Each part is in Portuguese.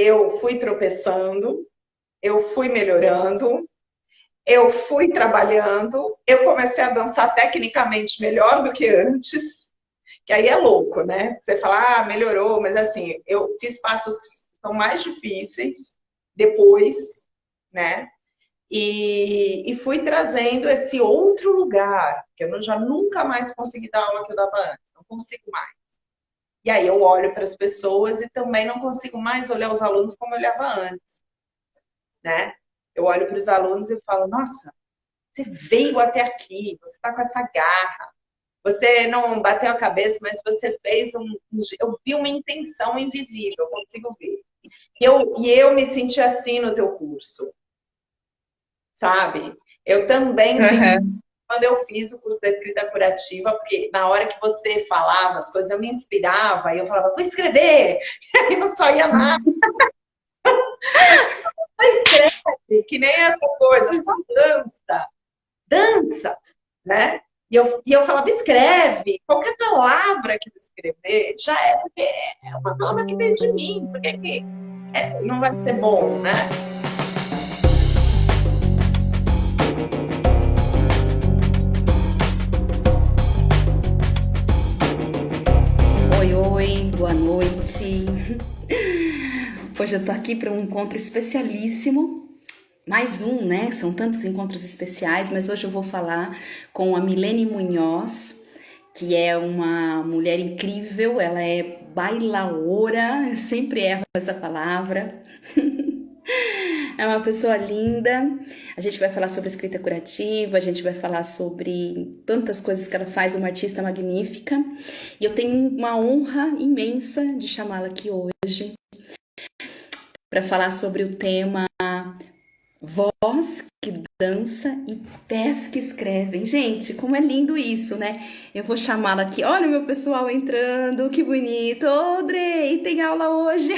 eu fui tropeçando, eu fui melhorando, eu fui trabalhando, eu comecei a dançar tecnicamente melhor do que antes, que aí é louco, né? Você fala, ah, melhorou, mas assim, eu fiz passos que são mais difíceis depois, né? E fui trazendo esse outro lugar, que eu já nunca mais consegui dar aula que eu dava antes, não consigo mais. E aí eu olho para as pessoas e também não consigo mais olhar os alunos como eu olhava antes, né? Eu olho para os alunos e falo, nossa, você veio até aqui, você está com essa garra, você não bateu a cabeça, mas você fez eu vi uma intenção invisível, eu consigo ver. E eu me senti assim no teu curso, sabe? Eu também senti Aham. quando eu fiz o curso da escrita curativa, porque na hora que você falava as coisas, eu me inspirava e eu falava, vou escrever! E aí não saía nada. Mas escreve, que nem essa coisa, só dança, dança, né? E eu falava, escreve, qualquer palavra que eu escrever já é porque é uma palavra que veio de mim, porque que não vai ser bom, né? Oi, oi, boa noite. Hoje eu tô aqui para um encontro especialíssimo. Mais um, né? São tantos encontros especiais, mas hoje eu vou falar com a Milene Munhoz, que é uma mulher incrível, ela é bailaora, eu sempre erro essa palavra. É uma pessoa linda. A gente vai falar sobre escrita curativa, a gente vai falar sobre tantas coisas que ela faz, uma artista magnífica. E eu tenho uma honra imensa de chamá-la aqui hoje para falar sobre o tema voz que dança e pés que escrevem. Gente, como é lindo isso, né? Eu vou chamá-la aqui. Olha o meu pessoal entrando, que bonito. Ô, Drey, tem aula hoje.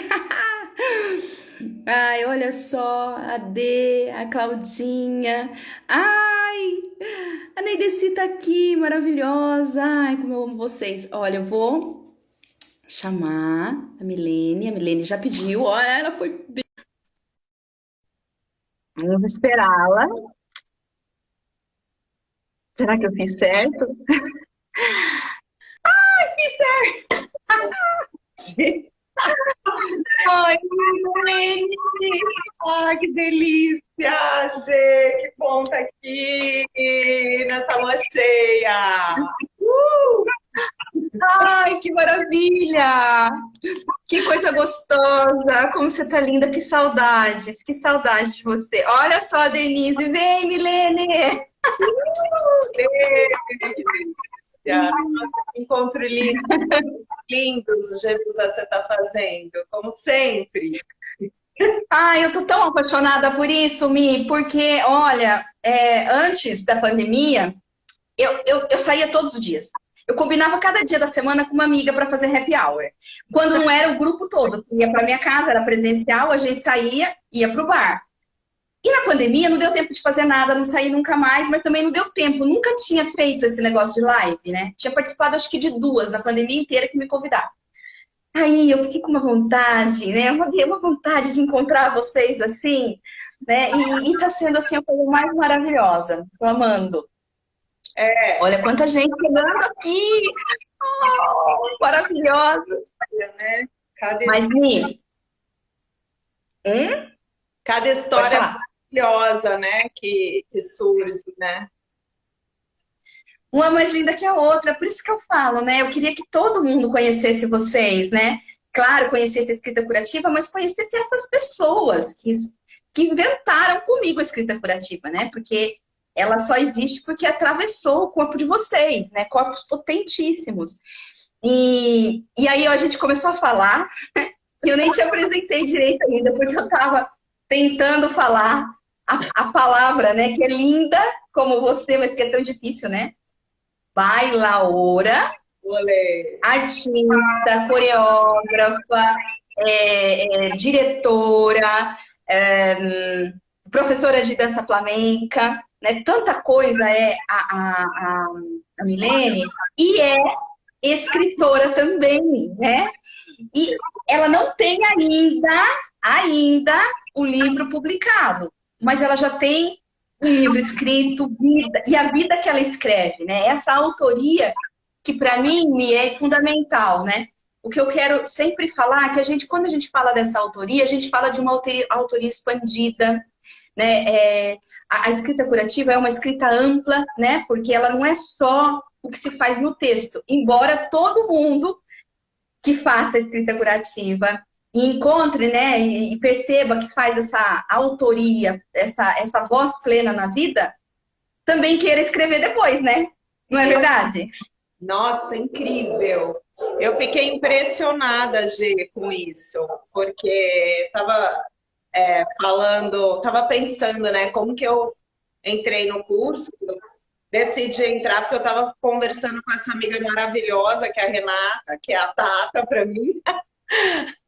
Ai, olha só, a D, a Claudinha. Ai, a Neideci tá aqui, maravilhosa. Ai, como eu amo vocês. Olha, eu vou chamar a Milene. A Milene já pediu. Olha, ela foi. Vamos esperá-la. Será que eu fiz certo? Fiz certo. Oi, Milene. Ai, que delícia, Gê! Que bom estar aqui nessa lua cheia! Ai, que maravilha! Que coisa gostosa! Como você tá linda, que saudades de você. Olha só, Denise, vem, Milene! Que delícia! Nossa, que encontro lindo, lindos os jeitos que você está fazendo, como sempre. Ai, eu tô tão apaixonada por isso, Mi, porque, olha, antes da pandemia, eu saía todos os dias. Eu combinava cada dia da semana com uma amiga para fazer happy hour. Quando não era o grupo todo, ia para minha casa, era presencial, a gente saía, ia pro bar. E na pandemia não deu tempo de fazer nada, não saí nunca mais, mas também não deu tempo. Nunca tinha feito esse negócio de live, né? Tinha participado acho que de duas na pandemia inteira que me convidaram. Aí eu fiquei com uma vontade, né? Uma vontade de encontrar vocês assim, né? E tá sendo assim a coisa mais maravilhosa. Tô amando. É, Olha quanta gente chegando aqui! Oh, maravilhosa! né? Cada, Mas, Mi, hum? cada Pode história falar. maravilhosa, né? Que surge, né? Uma mais linda que a outra, por isso que eu falo, né? Eu queria que todo mundo conhecesse vocês, né? Claro, conhecesse a escrita curativa, mas conhecesse essas pessoas que inventaram comigo a escrita curativa, né? Porque ela só existe porque atravessou o corpo de vocês, né? Corpos potentíssimos. E aí a gente começou a falar, e eu nem te apresentei direito ainda, porque eu estava tentando falar a palavra, né? Que é linda como você, mas que é tão difícil, né? Bailaora, Olê. artista, coreógrafa, diretora, professora de dança flamenca, né? Tanta coisa é a Milene, e é escritora também, né? E ela não tem ainda ainda o livro publicado, mas ela já tem um livro escrito, vida, e a vida que ela escreve, né? Essa autoria que para mim me é fundamental, né? O que eu quero sempre falar é que quando a gente fala dessa autoria, a gente fala de uma autoria expandida, né? A escrita curativa é uma escrita ampla, né? Porque ela não é só o que se faz no texto, embora todo mundo que faça a escrita curativa e encontre, né, e perceba que faz essa autoria, essa voz plena na vida, também queira escrever depois, né? Não é verdade? Nossa, incrível! Eu fiquei impressionada, Gê, com isso, porque estava estava pensando, né, como que eu entrei no curso, decidi entrar porque eu estava conversando com essa amiga maravilhosa, que é a Renata, que é a Tata para mim.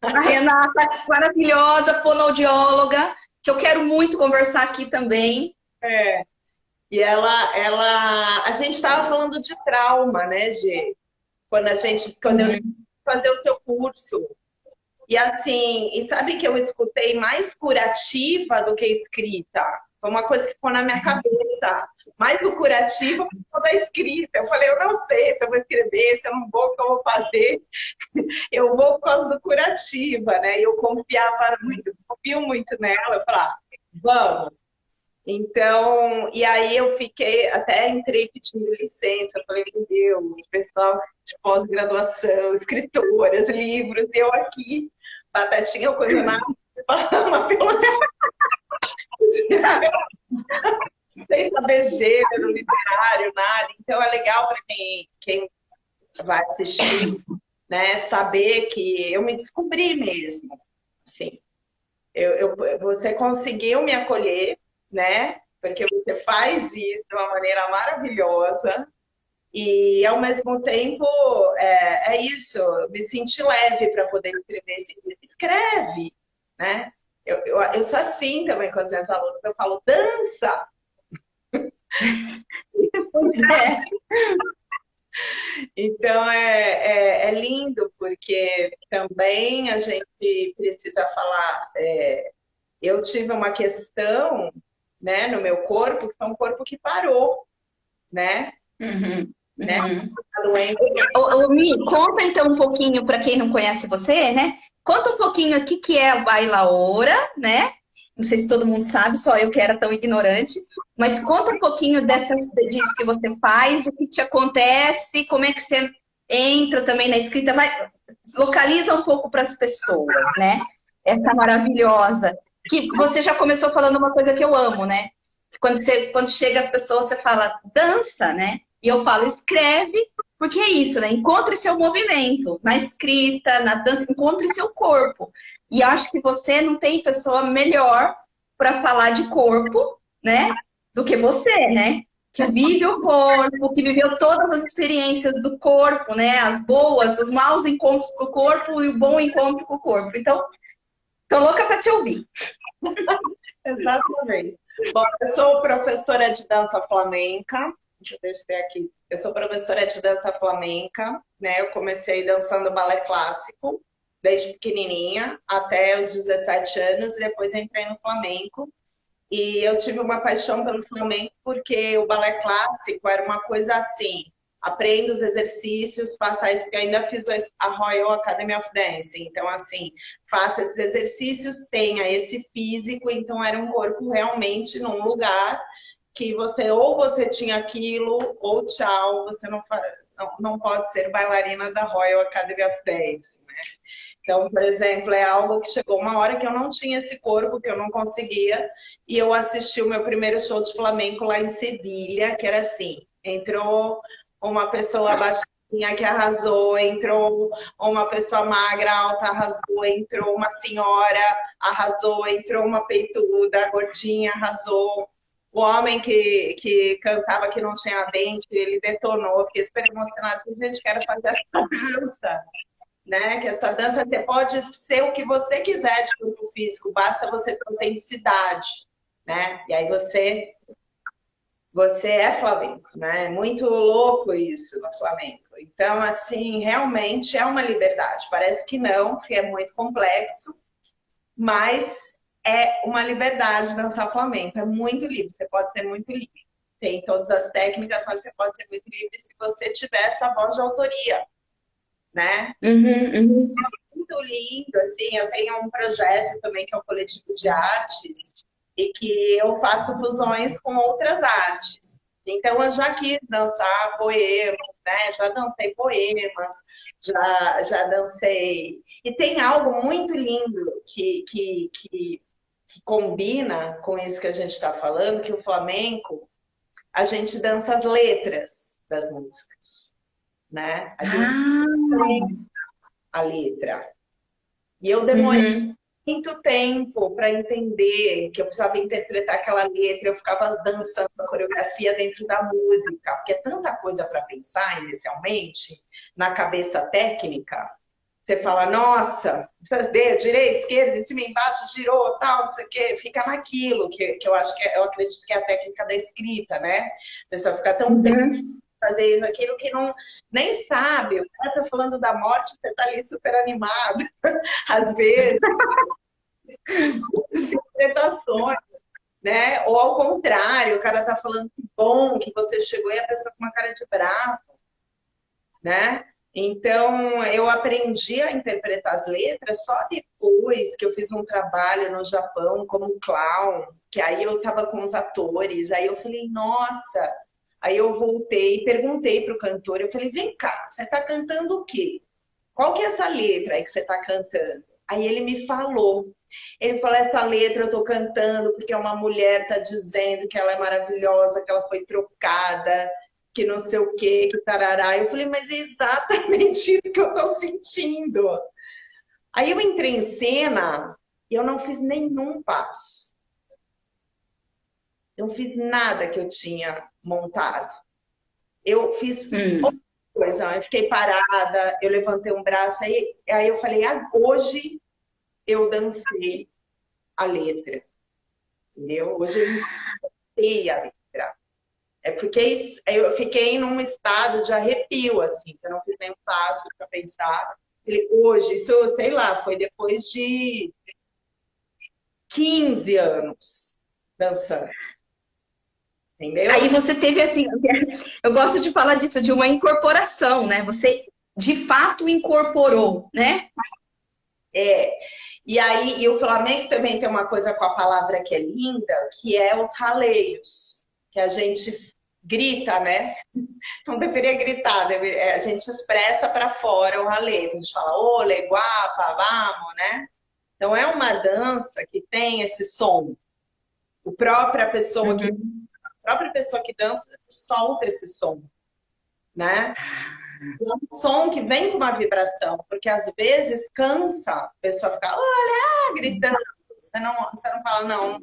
A Renata, maravilhosa, fonoaudióloga, que eu quero muito conversar aqui também. É. E a gente estava falando de trauma, né, Gê? Quando eu fazer o seu curso. E assim, e sabe que eu escutei mais curativa do que escrita? Foi uma coisa que ficou na minha cabeça. Mais o curativo que o da escrita. Eu falei, eu não sei se eu vou escrever, se eu não vou, o que eu vou fazer. Eu vou por causa do curativa, né? Eu confiava muito, confio muito nela. Eu falei, vamos. Então, e aí eu fiquei, até entrei pedindo licença, eu falei, meu Deus, pessoal de pós-graduação, escritoras, livros, e eu aqui, batatinha, coisa nada, uma sem saber gênero, literário, nada. Então é legal para quem vai assistir, né, saber que eu me descobri mesmo, assim. Você conseguiu me acolher, né? Porque você faz isso de uma maneira maravilhosa e, ao mesmo tempo, é isso, me senti leve para poder escrever. Escreve, né? Eu sou assim também com os meus alunos, eu falo, dança! Pois é. Então é lindo, porque também a gente precisa falar. Eu tive uma questão, né, no meu corpo, que foi um corpo que parou, né? Uhum, Né? uhum. Tá doendo. Mi, conta então um pouquinho para quem não conhece você, né? Conta um pouquinho aqui que é a bailaora, né? Não sei se todo mundo sabe, só eu que era tão ignorante. Mas conta um pouquinho disso que você faz, o que te acontece, como é que você entra também na escrita. Localiza um pouco para as pessoas, né? Essa maravilhosa. Que você já começou falando uma coisa que eu amo, né? Quando chega as pessoas, você fala, dança, né? E eu falo, escreve, porque é isso, né? Encontre seu movimento na escrita, na dança, encontre seu corpo. E acho que você não tem pessoa melhor para falar de corpo, né? Do que você, né? Que vive o corpo, que viveu todas as experiências do corpo, né? As boas, os maus encontros com o corpo e o bom encontro com o corpo. Então, tô louca para te ouvir. Exatamente. Bom, eu sou professora de dança flamenca. Deixa eu ver aqui. Eu sou professora de dança flamenca, né? Eu comecei dançando balé clássico desde pequenininha até os 17 anos e depois entrei no flamenco. E eu tive uma paixão pelo flamenco porque o balé clássico era uma coisa assim, aprenda os exercícios, faça isso, porque eu ainda fiz a Royal Academy of Dance. Então, assim, faça esses exercícios, tenha esse físico, então era um corpo realmente num lugar que você tinha aquilo, ou tchau, você não pode ser bailarina da Royal Academy of Dance, né? Então, por exemplo, é algo que chegou uma hora que eu não tinha esse corpo, que eu não conseguia, e eu assisti o meu primeiro show de flamenco lá em Sevilha, que era assim, entrou uma pessoa baixinha que arrasou, entrou uma pessoa magra, alta, arrasou, entrou uma senhora, arrasou, entrou uma peituda, gordinha, arrasou. O homem que cantava que não tinha dente, ele detonou, fiquei super emocionada, gente, quero fazer essa dança. Né? Que essa dança você pode ser o que você quiser de corpo físico, basta você ter autenticidade, né? E aí você é flamenco, né? É muito louco isso no flamenco. Então, assim, realmente é uma liberdade. Parece que não, porque é muito complexo, Mas é uma liberdade dançar flamenco, é muito livre, você pode ser muito livre. Tem todas as técnicas, mas você pode ser muito livre se você tiver essa voz de autoria, né? Uhum, uhum. Muito lindo, assim, eu tenho um projeto também que é um coletivo de artes e que eu faço fusões com outras artes. Então eu já quis dançar poemas, né? Já dancei poemas, já dancei. E tem algo muito lindo que combina com isso que a gente está falando, que o flamenco, a gente dança as letras das músicas, né? A gente Ah, tem a letra. E eu demorei uhum. muito tempo para entender que eu precisava interpretar aquela letra, eu ficava dançando a coreografia dentro da música, porque é tanta coisa para pensar inicialmente, na cabeça técnica. Você fala, nossa, direita, esquerda, em cima, embaixo, girou, tal, não sei o quê, fica naquilo, que eu acho que eu acredito que é a técnica da escrita, né? A pessoa fica tão bem Uhum. fazer isso, aquilo que não nem sabe. O cara tá falando da morte, você tá ali super animado, às vezes, interpretações, né? Ou ao contrário, o cara tá falando que bom que você chegou e a pessoa com uma cara de bravo, né? Então, eu aprendi a interpretar as letras só depois que eu fiz um trabalho no Japão como clown, que aí eu estava com os atores, aí eu falei, nossa, aí eu voltei e perguntei para o cantor, eu falei, vem cá, você está cantando o quê? Qual que é essa letra aí que você está cantando? Aí ele me falou. Ele falou: essa letra eu estou cantando porque uma mulher está dizendo que ela é maravilhosa, que ela foi trocada, que não sei o quê, que tarará. Eu falei: mas é exatamente isso que eu estou sentindo. Aí eu entrei em cena e eu não fiz nenhum passo. Não fiz nada que eu tinha montado. Eu fiz outra Hum. coisa. Eu fiquei parada, eu levantei um braço, aí eu falei: ah, hoje eu dancei a letra, entendeu? Hoje eu inventei a letra. É porque eu fiquei num estado de arrepio, assim, que eu não fiz nenhum passo para pensar. Hoje, isso, sei lá, foi depois de 15 anos dançando, Aí entendeu? você teve assim, eu gosto de falar disso, de uma incorporação, né? Você de fato incorporou, né? É. E aí, e o Flamengo também tem uma coisa com a palavra que é linda, que é os raleios, que a gente grita, né? Não deveria gritar, a gente expressa para fora o raleio. A gente fala, ole, guapa, vamos, né? Então é uma dança que tem esse som. Uhum. A própria pessoa que dança solta esse som, né? É um som que vem com uma vibração, porque às vezes cansa a pessoa ficar olha, gritando. Você não fala, não,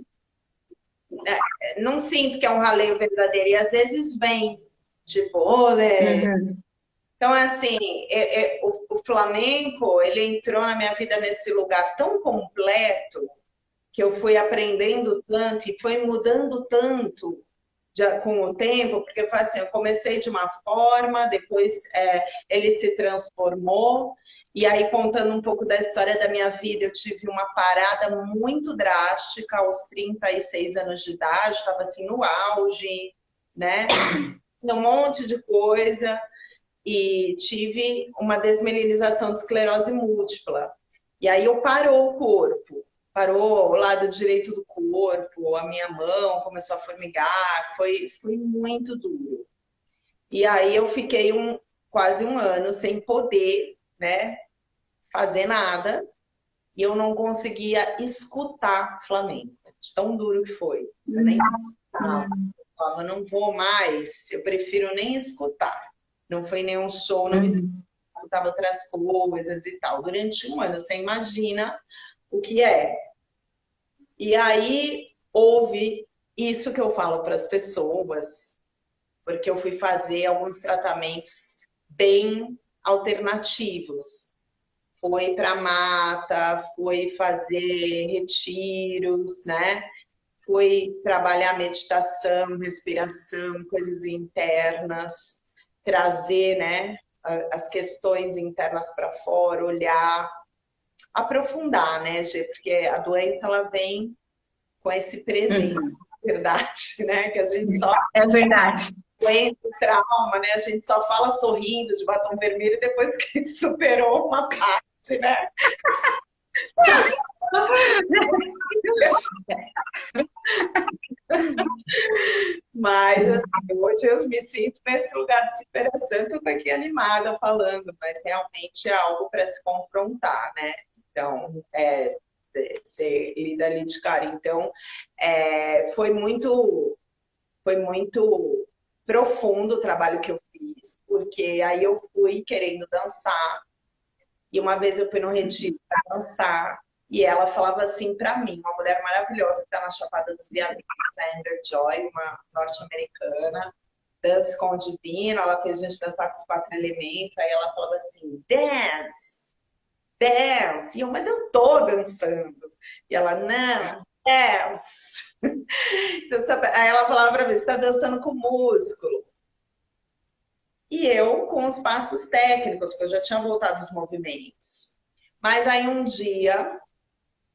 não sinto que é um raleio verdadeiro. E às vezes vem, tipo, olé. Uhum. Então, assim, o Flamengo, ele entrou na minha vida nesse lugar tão completo que eu fui aprendendo tanto e foi mudando tanto com o tempo, porque foi assim, eu comecei de uma forma, depois ele se transformou, e aí contando um pouco da história da minha vida, eu tive uma parada muito drástica aos 36 anos de idade, estava assim no auge, né? Um monte de coisa, e tive uma desmelinização de esclerose múltipla. E aí eu parou o corpo, parou o lado direito do corpo, a minha mão começou a formigar, foi muito duro. E aí eu fiquei quase um ano sem poder, né, fazer nada, e eu não conseguia escutar Flamengo, de tão duro que foi. Eu nem escutava, Uhum. eu não vou mais, eu prefiro nem escutar. Não foi nenhum show, não Uhum. escutava outras coisas e tal. Durante um ano, você imagina o que é. E aí houve isso que eu falo para as pessoas, porque eu fui fazer alguns tratamentos bem alternativos. Foi para mata, foi fazer retiros, né? Foi trabalhar meditação, respiração, coisas internas, trazer, né, as questões internas para fora, olhar. aprofundar, né, Gê? Porque a doença, ela vem com esse presente, Uhum. na verdade, né? Que a gente só É verdade. doença, trauma, né? A gente só fala sorrindo de batom vermelho depois que superou uma parte, né? Mas, assim, hoje eu me sinto nesse lugar de superação, eu tô aqui animada falando, mas realmente é algo para se confrontar, né? Então, você lida ali de cara. Então, foi muito profundo o trabalho que eu fiz, porque aí eu fui querendo dançar, e uma vez eu fui no retiro para dançar, e ela falava assim para mim, uma mulher maravilhosa que está na Chapada dos Veadeiros, a Amber Joy, uma norte-americana, dança com o divino, ela fez a gente dançar com os 4 elementos, aí ela falava assim, dance, dance, e eu, mas eu tô dançando. E ela, não, dance. Aí ela falava pra mim, você tá dançando com músculo. E eu com os passos técnicos, porque eu já tinha voltado os movimentos. Mas aí um dia,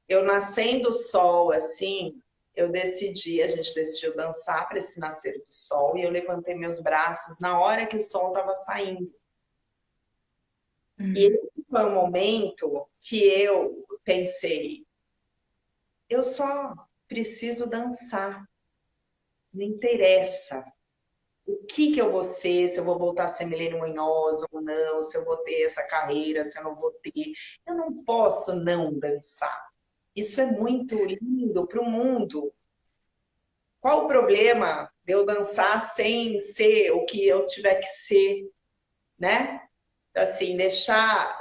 eu nascendo o sol, assim, a gente decidiu dançar para esse nascer do sol, e eu levantei meus braços na hora que o sol estava saindo. E esse foi um momento que eu pensei, eu só preciso dançar, não interessa o que que eu vou ser, se eu vou voltar a ser Milene Munhoz ou não, se eu vou ter essa carreira, se eu não vou ter. Eu não posso não dançar. Isso é muito lindo para o mundo. Qual o problema de eu dançar sem ser o que eu tiver que ser, né? Assim, deixar.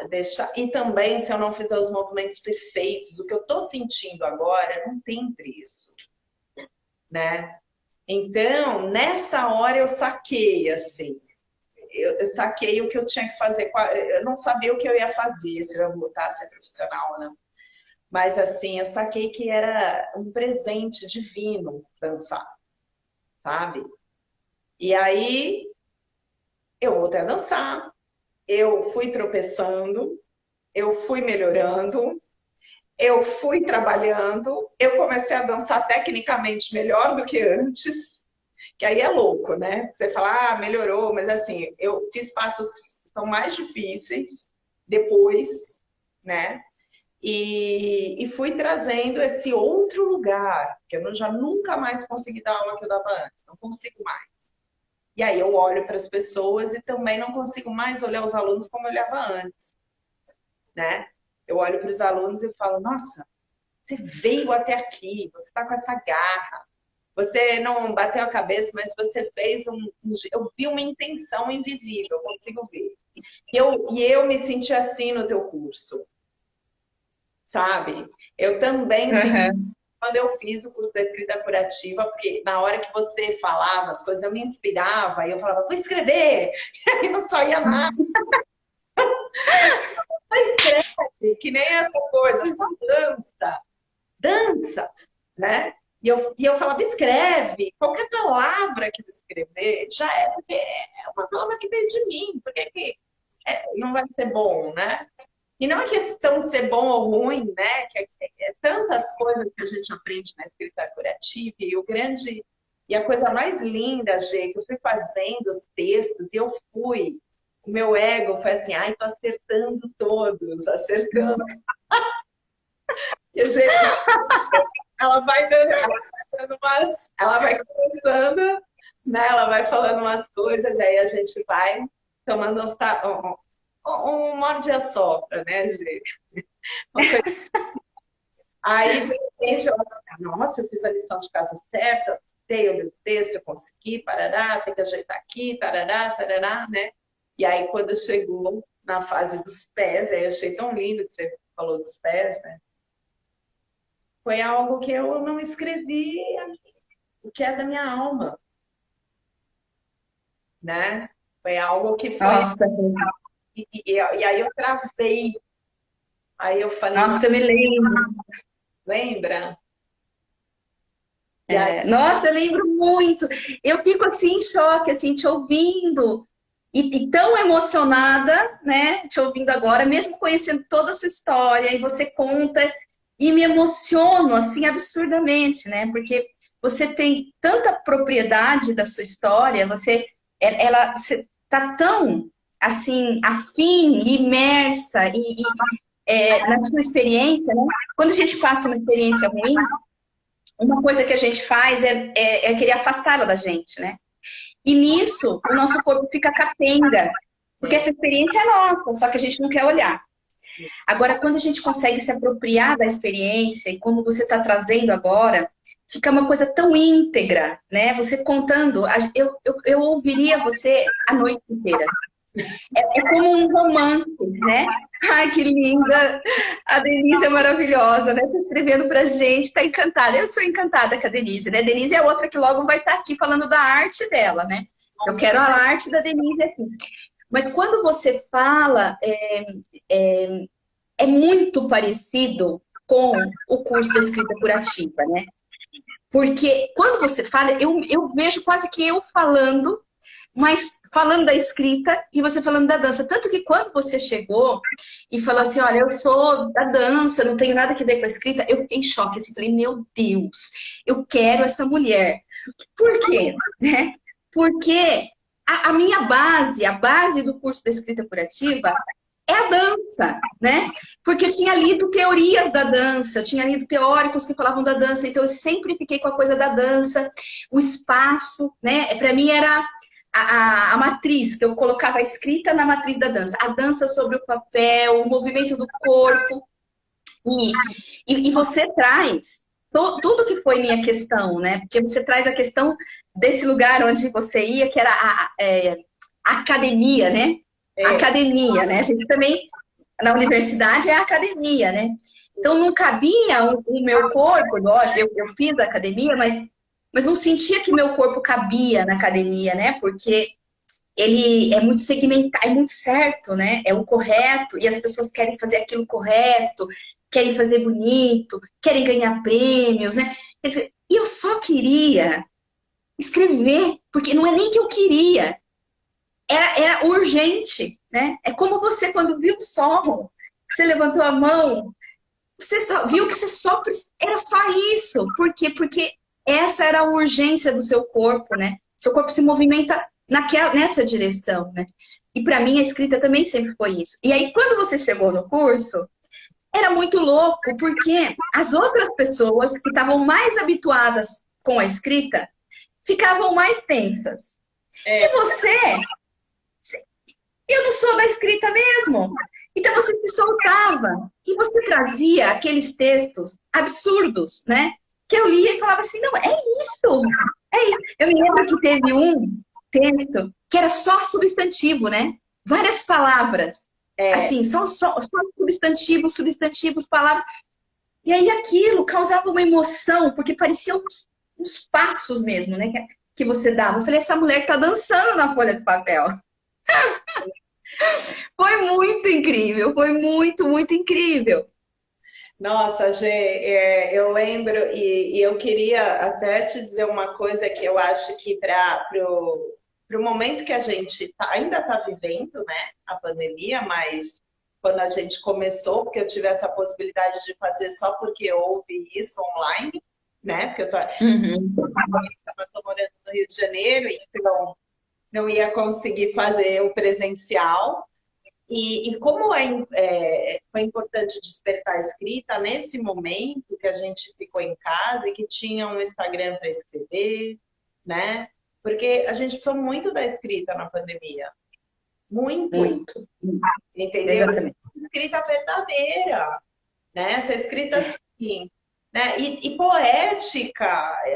E também, se eu não fizer os movimentos perfeitos, o que eu estou sentindo agora não tem preço, né? Então, nessa hora eu saquei, assim, eu saquei o que eu tinha que fazer. Eu não sabia o que eu ia fazer, se eu ia voltar a ser profissional ou não. Mas, assim, eu saquei que era um presente divino dançar, sabe? E aí, eu voltei a dançar, eu fui tropeçando, eu fui melhorando, eu fui trabalhando, eu comecei a dançar tecnicamente melhor do que antes, que aí é louco, né? Você fala, ah, melhorou, mas assim, eu fiz passos que são mais difíceis depois, né? E fui trazendo esse outro lugar, que eu já nunca mais consegui dar aula que eu dava antes, não consigo mais. E aí eu olho para as pessoas e também não consigo mais olhar os alunos como eu olhava antes, né? Eu olho para os alunos e falo, nossa, você veio até aqui, você está com essa garra, você não bateu a cabeça, mas você fez eu vi uma intenção invisível, eu consigo ver. E eu me senti assim no teu curso, sabe? Eu também senti quando eu fiz o curso da escrita curativa, porque na hora que você falava as coisas, eu me inspirava, e eu falava, vou escrever, e aí não saía nada. Mas escreve, que nem essa coisa, só dança, dança, né? E eu falava, escreve, qualquer palavra que eu escrever, já é porque é uma palavra que veio de mim, porque que não vai ser bom, né? E não é questão de ser bom ou ruim, né? Que é tantas coisas que a gente aprende na escrita curativa, e a coisa mais linda, Gê, que eu fui fazendo os textos, e o meu ego foi assim, ai, tô acertando todos, acertando. Quer dizer, ela vai conversando, né? Ela vai falando umas coisas, aí a gente vai tomando um morde-a-sopra, né, gente? Aí, de repente, ela assim, nossa, eu fiz a lição de casa certa, eu li o texto, eu consegui, parará, tem que ajeitar aqui, tarará, tarará, né? E aí, quando chegou na fase dos pés, aí eu achei tão lindo que você falou dos pés, né? Foi algo que eu não escrevi, o que é da minha alma, né? Foi algo que foi. Nossa, E aí eu travei. Aí eu falei, nossa, eu me lembro. lembra? E aí, Nossa, eu lembro muito. Eu fico assim em choque, assim, te ouvindo. e tão emocionada, né, te ouvindo agora, mesmo conhecendo toda a sua história, e você conta, e me emociono, assim, absurdamente, né, porque você tem tanta propriedade da sua história, você tá tão, assim, afim, imersa, na sua experiência, né, quando a gente passa uma experiência ruim, uma coisa que a gente faz é querer afastá-la da gente, né? E nisso, o nosso corpo fica capenga, porque essa experiência é nossa, só que a gente não quer olhar. Agora, quando a gente consegue se apropriar da experiência, e como você está trazendo agora, fica uma coisa tão íntegra, né? Você contando, eu ouviria você a noite inteira. É como um romance, né? Ai, que linda! A Denise é maravilhosa, né? Tá escrevendo pra gente, tá encantada. Eu sou encantada com a Denise, né? Denise é outra que logo vai estar aqui falando da arte dela, né? Eu quero a arte da Denise aqui. Mas quando você fala, é muito parecido com o curso da escrita curativa, né? Porque quando você fala, eu vejo quase que eu falando, mas falando da escrita e você falando da dança. Tanto que quando você chegou e falou assim, olha, eu sou da dança, não tenho nada a ver com a escrita, eu fiquei em choque. Assim, falei, meu Deus, eu quero essa mulher. Por quê? Né? Porque a minha base, a base do curso da escrita curativa é a dança, né? Porque eu tinha lido teorias da dança, eu tinha lido teóricos que falavam da dança, então eu sempre fiquei com a coisa da dança, o espaço, né? Para mim era a matriz, que eu colocava a escrita na matriz da dança. A dança sobre o papel, o movimento do corpo. E você traz tudo que foi minha questão, né? Porque você traz a questão desse lugar onde você ia, que era a academia, né? Academia, né? A gente também, na universidade, é a academia, né? Então, não cabia o meu corpo, lógico, eu fiz a academia, mas não sentia que meu corpo cabia na academia, né? Porque ele é muito segmentado, é muito certo, né? É o correto, e as pessoas querem fazer aquilo correto, querem fazer bonito, querem ganhar prêmios, né? Quer dizer, e eu só queria escrever, porque não é nem que eu queria, era urgente, né? É como você, quando viu o som, você levantou a mão, você só viu que você só era só isso. Por quê? Porque essa era a urgência do seu corpo, né? Seu corpo se movimenta nessa direção, né? E para mim a escrita também sempre foi isso. E aí quando você chegou no curso, era muito louco, porque as outras pessoas que estavam mais habituadas com a escrita ficavam mais tensas. E você, eu não sou da escrita mesmo. Então você se soltava e você trazia aqueles textos absurdos, né? Que eu lia e falava assim, não, é isso, é isso. Eu me lembro que teve um texto que era só substantivo, né? Várias palavras, assim, só substantivos, palavras. E aí aquilo causava uma emoção, porque pareciam uns passos mesmo, né? Que você dava. Eu falei, essa mulher tá dançando na folha de papel. Foi muito incrível, foi muito, muito incrível. Nossa, Gê, eu lembro e eu queria até te dizer uma coisa que eu acho que para o momento que a gente ainda está vivendo, né, a pandemia, mas quando a gente começou, porque eu tive essa possibilidade de fazer só porque houve isso online, né, porque eu tô morando no Rio de Janeiro, então não ia conseguir fazer o presencial. E como foi importante despertar a escrita nesse momento que a gente ficou em casa e que tinha um Instagram para escrever, né? Porque a gente precisou muito da escrita na pandemia. Muito. Muito. Entendeu? Exatamente. Escrita verdadeira, né? Essa escrita assim, né? E poética,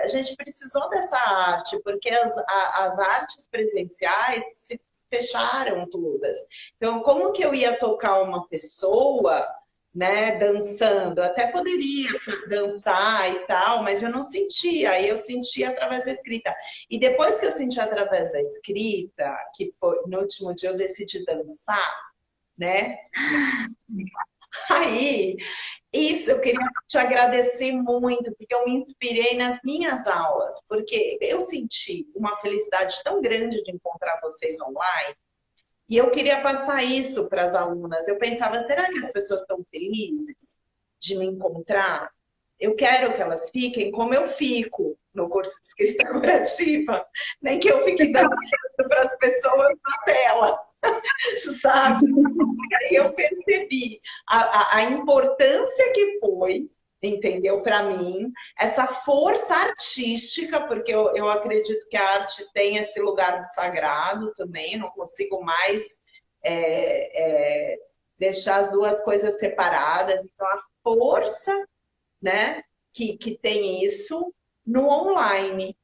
a gente precisou dessa arte, porque as artes presenciais se fecharam todas. Então, como que eu ia tocar uma pessoa, né, dançando? Eu até poderia dançar e tal, mas eu não sentia, aí eu sentia através da escrita. E depois que eu senti através da escrita, que no último dia eu decidi dançar, né? Aí, isso eu queria te agradecer muito, porque eu me inspirei nas minhas aulas, porque eu senti uma felicidade tão grande de encontrar vocês online, E eu queria passar isso para as alunas. Eu pensava, será que as pessoas estão felizes de me encontrar? Eu quero que elas fiquem como eu fico no curso de escrita curativa, nem que eu fique dando para as pessoas na tela, sabe? E aí eu percebi a importância que foi, entendeu, para mim, essa força artística, porque eu acredito que a arte tem esse lugar do sagrado também, não consigo mais deixar as duas coisas separadas. Então, a força, né, que tem isso no online.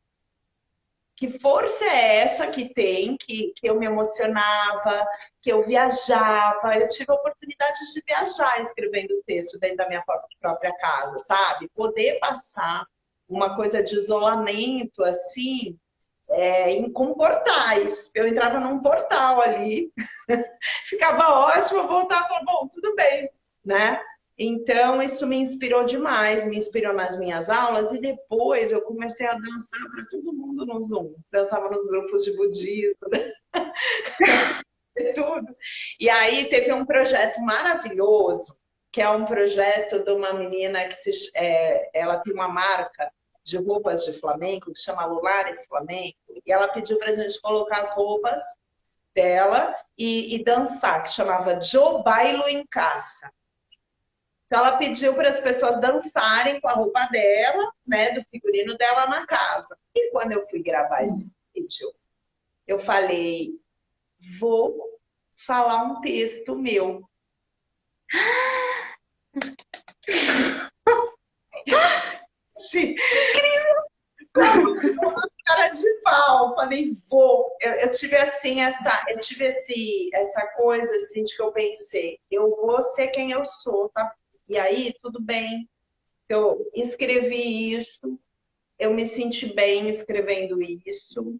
Que força é essa que tem, que eu me emocionava, que eu viajava, eu tive a oportunidade de viajar escrevendo texto dentro da minha própria casa, sabe? Poder passar uma coisa de isolamento, assim, com portais. Eu entrava num portal ali, ficava ótimo, voltava, bom, tudo bem, né? Então, isso me inspirou demais, me inspirou nas minhas aulas e depois eu comecei a dançar para todo mundo no Zoom. Dançava nos grupos de budismo, tudo. E aí teve um projeto maravilhoso, que é um projeto de uma menina que ela tem uma marca de roupas de flamenco, que chama Lulares Flamenco, e ela pediu para a gente colocar as roupas dela e dançar, que chamava Jo Bailo em Casa. Então, ela pediu para as pessoas dançarem com a roupa dela, né, do figurino dela na casa. E quando eu fui gravar esse vídeo, eu falei, vou falar um texto meu. Incrível! Cara de pau, falei, vou. Eu tive assim essa coisa assim de que eu pensei, eu vou ser quem eu sou, tá? E aí, tudo bem. Eu escrevi isso, eu me senti bem escrevendo isso,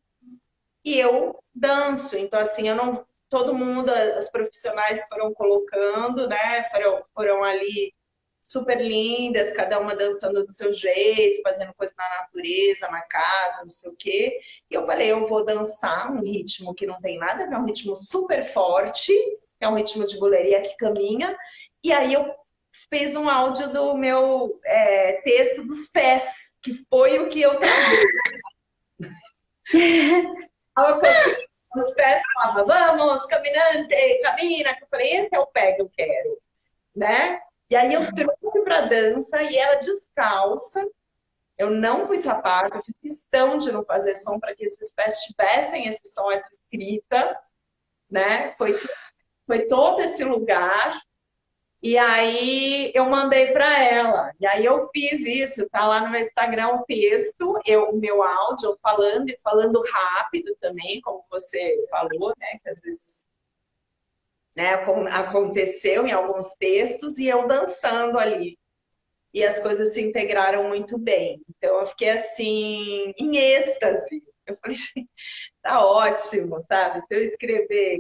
e eu danço. Então, assim, eu não. Todo mundo, as profissionais foram colocando, né? Foram ali super lindas, cada uma dançando do seu jeito, fazendo coisa na natureza, na casa, não sei o quê. E eu falei, eu vou dançar um ritmo que não tem nada a ver, é um ritmo super forte, é um ritmo de buleria que caminha. E aí eu fiz um áudio do meu texto dos pés, que foi o que eu trabalhei. Os pés falavam, vamos, caminante, camina. Eu falei, esse é o pé que eu quero, né? E aí eu trouxe para dança e ela descalça. Eu não pus sapato, eu fiz questão de não fazer som para que esses pés tivessem esse som, essa escrita, né? Foi todo esse lugar. E aí eu mandei para ela. E aí eu fiz isso, tá lá no meu Instagram o texto, o meu áudio falando e falando rápido também, como você falou, né? Que às vezes, né, aconteceu em alguns textos e eu dançando ali. E as coisas se integraram muito bem. Então eu fiquei assim, em êxtase. Eu falei assim, tá ótimo, sabe? Se eu escrever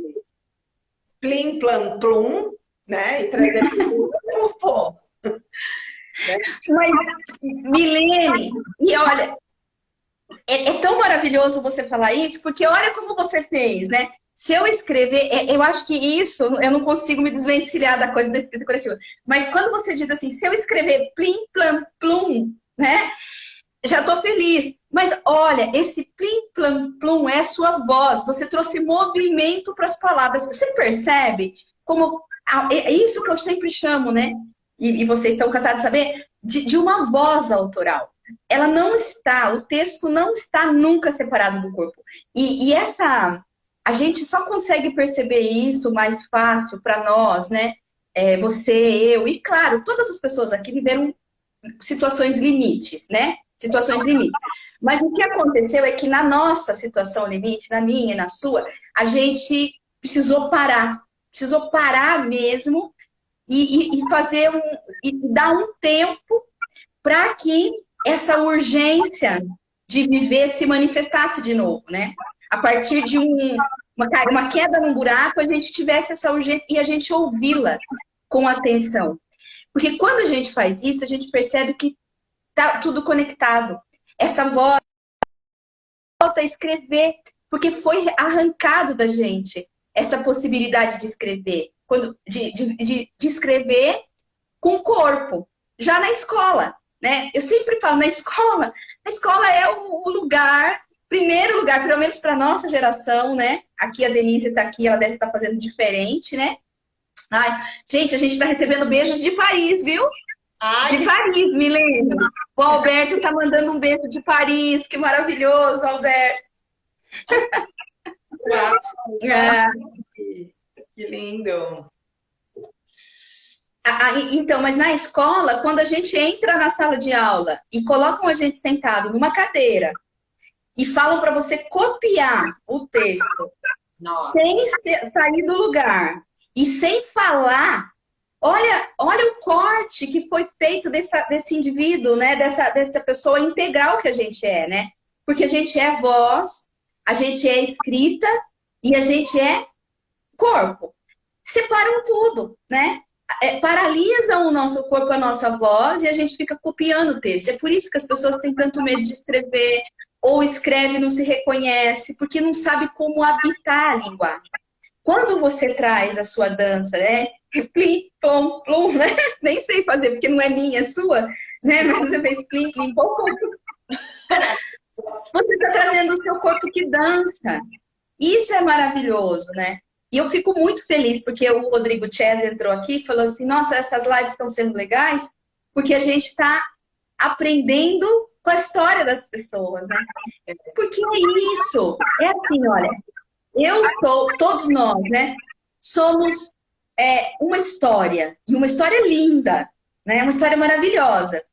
plim, plam, plum, né? E trazer tudo, eu vou. Mas, Milene, e olha, é tão maravilhoso você falar isso, porque olha como você fez, né? Se eu escrever, eu acho que isso, eu não consigo me desvencilhar da coisa da escrita coletiva. Mas quando você diz assim, se eu escrever plim, plam, plum, né? Já tô feliz. Mas olha, esse plim, plam, plum é a sua voz. Você trouxe movimento para as palavras. Você percebe como é isso que eu sempre chamo, né? E vocês estão cansados de saber, de uma voz autoral. Ela não está, o texto não está nunca separado do corpo. E a gente só consegue perceber isso mais fácil para nós, né? Você, eu e, claro, todas as pessoas aqui viveram situações limites, né? Situações limites. Mas o que aconteceu é que na nossa situação limite, na minha e na sua, a gente precisou parar mesmo e fazer e dar um tempo para que essa urgência de viver se manifestasse de novo, né? A partir de uma queda num buraco, a gente tivesse essa urgência e a gente ouvi-la com atenção. Porque quando a gente faz isso, a gente percebe que tá tudo conectado. Essa voz volta a escrever, porque foi arrancado da gente essa possibilidade de escrever, de escrever com o corpo, já na escola, né? Eu sempre falo, a escola é o lugar, primeiro lugar, pelo menos para nossa geração, né? Aqui a Denise está aqui, ela deve estar fazendo diferente, né? Ai, gente, a gente está recebendo beijos de Paris, viu? Ai, De Paris, Milena. O Alberto tá mandando um beijo de Paris, que maravilhoso, Alberto. ah, que lindo. Então, mas na escola, quando a gente entra na sala de aula e colocam a gente sentado numa cadeira e falam para você copiar o texto sem sair do lugar e sem falar, olha o corte que foi feito desse indivíduo, né? Dessa pessoa integral que a gente é, né? Porque a gente é voz, a gente é escrita e a gente é corpo. Separam tudo, né? Paralisam o nosso corpo, a nossa voz, e a gente fica copiando o texto. É por isso que as pessoas têm tanto medo de escrever, ou escreve e não se reconhece, porque não sabe como habitar a linguagem. Quando você traz a sua dança, né? Plim, plom, plum, né? Nem sei fazer, porque não é minha, é sua, né? Mas você fez plim, plim, plom, plum. Você está trazendo o seu corpo que dança. Isso é maravilhoso, né? E eu fico muito feliz, porque o Rodrigo Chess entrou aqui e falou assim, nossa, essas lives estão sendo legais, porque a gente está aprendendo com a história das pessoas, né? Porque é isso. É assim, olha, todos nós, né? Somos uma história, e uma história linda, né? Uma história maravilhosa.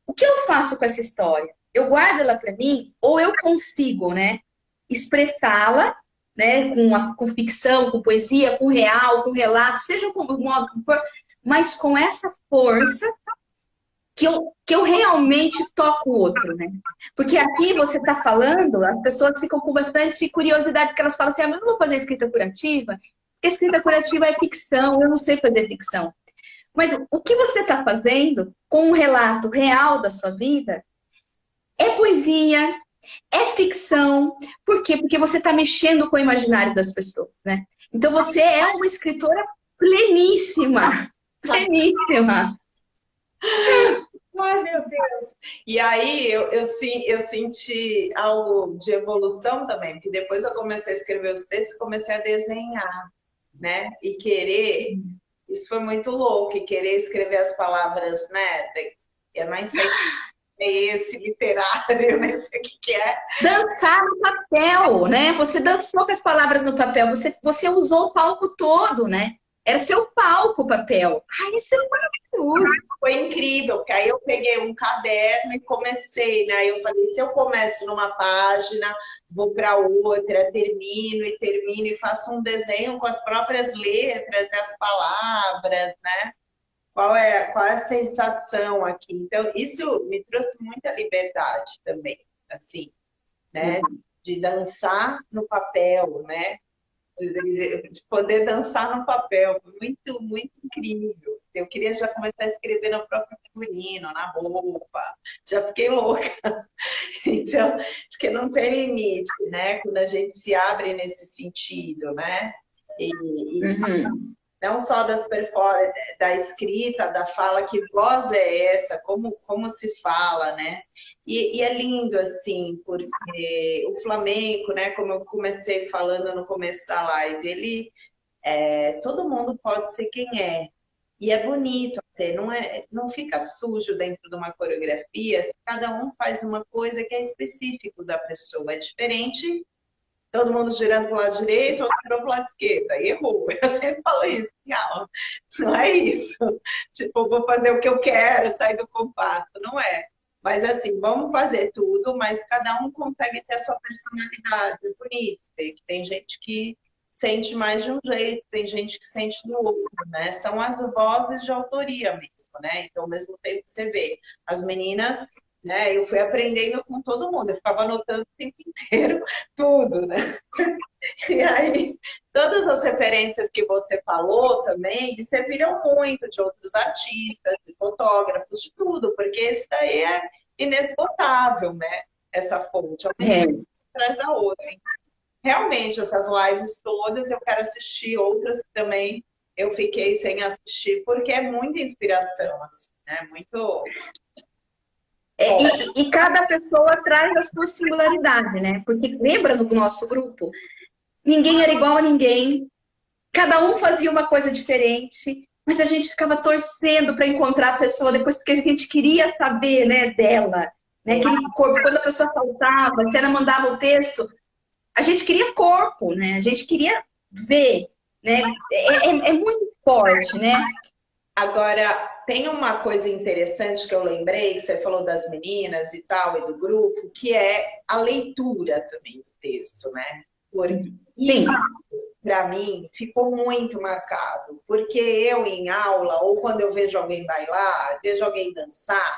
O que eu faço com essa história? Eu guardo ela para mim, ou eu consigo, né? Expressá-la, né, com ficção, com poesia, com real, com relato, seja como modo que for, mas com essa força que eu realmente toco o outro, né? Porque aqui você está falando, as pessoas ficam com bastante curiosidade, porque elas falam assim, mas eu não vou fazer escrita curativa, porque escrita curativa é ficção, eu não sei fazer ficção. Mas o que você está fazendo com um relato real da sua vida é poesia, é ficção. Por quê? Porque você está mexendo com o imaginário das pessoas, né? Então você é uma escritora pleníssima. Pleníssima. Ai, meu Deus. E aí eu senti algo de evolução também, porque depois eu comecei a escrever os textos, comecei a desenhar, né? E querer, isso foi muito louco, e querer escrever as palavras, né? Eu nem sei é esse literário, eu nem sei o que é. Dançar no papel, né? Você dançou com as palavras no papel, você usou o palco todo, né? Era seu palco o papel. Ai, isso é maravilhoso. Foi incrível, porque aí eu peguei um caderno e comecei, né? Eu falei, se eu começo numa página, vou para outra, termino e faço um desenho com as próprias letras e as palavras, né? Qual é a sensação aqui? Então, isso me trouxe muita liberdade também, assim, né? De dançar no papel, né? De poder dançar no papel. Foi muito, muito incrível. Eu queria já começar a escrever no próprio figurino, na roupa. Já fiquei louca. Então, porque não tem limite, né? Quando a gente se abre nesse sentido, né? Não só das performances, da escrita, da fala, que voz é essa, como se fala, né? E é lindo, assim, porque o flamenco, né, como eu comecei falando no começo da live, todo mundo pode ser quem é. E é bonito até, não fica sujo dentro de uma coreografia, se cada um faz uma coisa que é específico da pessoa, é diferente. Todo mundo girando para o lado direito, outro girou para o lado esquerdo. Aí errou. Eu sempre falo isso. Não é isso. Tipo, vou fazer o que eu quero, sair do compasso. Não é. Mas assim, vamos fazer tudo, mas cada um consegue ter a sua personalidade. É bonito. Tem gente que sente mais de um jeito, tem gente que sente do outro, né? São as vozes de autoria mesmo, né? Então, ao mesmo tempo que você vê as meninas, né? Eu fui aprendendo com todo mundo, eu ficava anotando o tempo inteiro tudo, né? E aí, todas as referências que você falou também me serviram muito de outros artistas, de fotógrafos, de tudo, porque isso daí é inesgotável, né? Essa fonte, ao mesmo tempo que traz a outra. realmente, essas lives todas, eu quero assistir outras que também eu fiquei sem assistir, porque é muita inspiração, assim, né? Muito. E cada pessoa traz a sua singularidade, né? Porque lembra no nosso grupo? Ninguém era igual a ninguém, cada um fazia uma coisa diferente, mas a gente ficava torcendo para encontrar a pessoa depois, porque a gente queria saber, né, dela, né? Aquele corpo, quando a pessoa faltava, se ela mandava o texto, a gente queria corpo, né? A gente queria ver, né? É muito forte, né? Agora, tem uma coisa interessante que eu lembrei, que você falou das meninas e tal, e do grupo, que é a leitura também do texto, né? Porque isso, Sim. para mim, ficou muito marcado. Porque eu, em aula, ou quando eu vejo alguém bailar, vejo alguém dançar,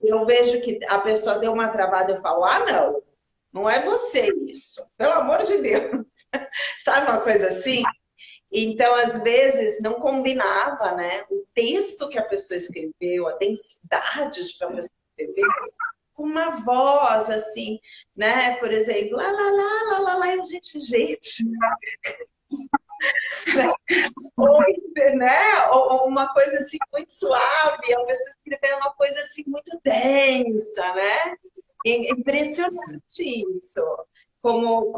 eu vejo que a pessoa deu uma travada, eu falo, ah, não, não é você isso, pelo amor de Deus. Sabe uma coisa assim? Então, às vezes, não combinava, né? O texto que a pessoa escreveu, a densidade de que a pessoa escreveu, com uma voz assim, né? Por exemplo, lá, lá, lá, lá, lá, lá, gente. Ou, né? Ou uma coisa assim muito suave, a pessoa escreveu uma coisa assim muito densa, né? É impressionante isso. Como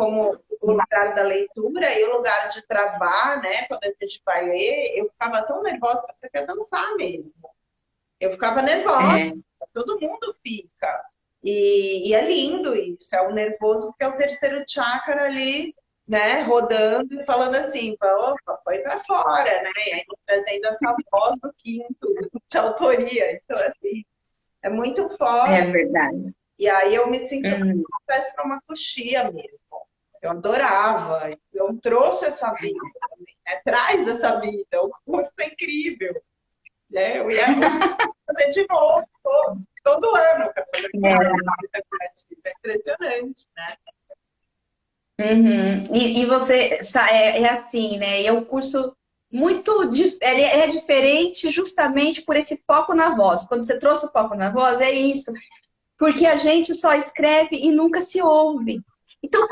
o lugar da leitura e o lugar de travar, né? Quando a gente vai ler, eu ficava tão nervosa, que você quer dançar mesmo. Eu ficava nervosa, É. todo mundo fica. E é lindo isso, é o nervoso, porque é o terceiro chakra ali, né, rodando e falando assim, opa, foi para fora, né? E aí trazendo essa voz do quinto, de autoria. Então, assim, é muito É forte. verdade. E aí eu me senti como Uhum. se fosse uma coxia mesmo. Eu adorava. Eu trouxe essa vida também, né? Traz essa vida. O curso é incrível. Né? Eu ia fazer de novo, todo ano. É impressionante, né? Uhum. E você é assim, né? E é um curso muito ele é diferente justamente por esse foco na voz. Quando você trouxe o foco na voz, é isso. Porque a gente só escreve e nunca se ouve. Então,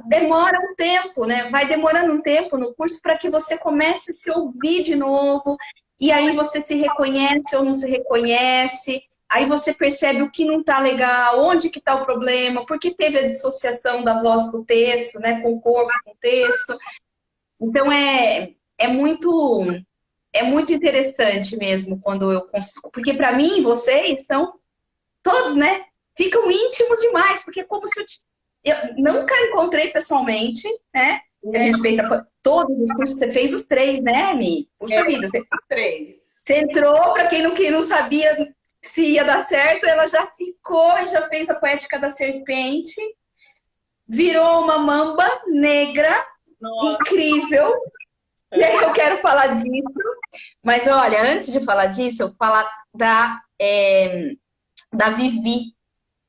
demora um tempo, né? Vai demorando um tempo no curso para que você comece a se ouvir de novo, e aí você se reconhece ou não se reconhece, aí você percebe o que não está legal, onde que está o problema, porque teve a dissociação da voz com o texto, né? Com o corpo, com o texto. Então, é muito interessante mesmo quando eu consigo. Porque para mim, vocês são todos, né? Ficam íntimos demais, porque é como se eu nunca encontrei pessoalmente, né? A gente fez todos os cursos, você fez os três, né, Mi? Puxa vida, Três. você entrou, para quem não sabia se ia dar certo, ela já ficou e já fez a poética da serpente, virou uma mamba negra, Nossa. incrível. E aí eu quero falar disso. Mas olha, antes de falar disso, eu vou falar da Vivi.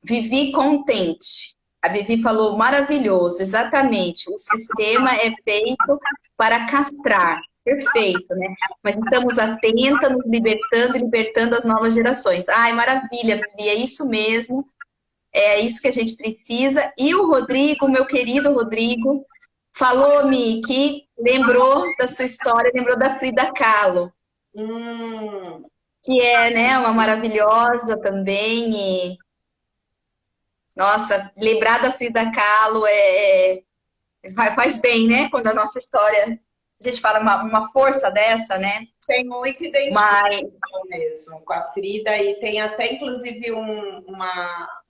Vivi Contente. A Vivi falou maravilhoso, exatamente. O sistema é feito para castrar. Perfeito, né? Mas estamos atentas, nos libertando e libertando as novas gerações. Ai, maravilha, Vivi, é isso mesmo. É isso que a gente precisa. E o Rodrigo, meu querido Rodrigo, falou-me que lembrou da sua história, lembrou da Frida Kahlo, que é, né, uma maravilhosa também. Nossa, lembrar da Frida Kahlo faz bem, né? Quando a nossa história, a gente fala uma força dessa, né? Tem muita identificação mesmo com a Frida e tem até inclusive um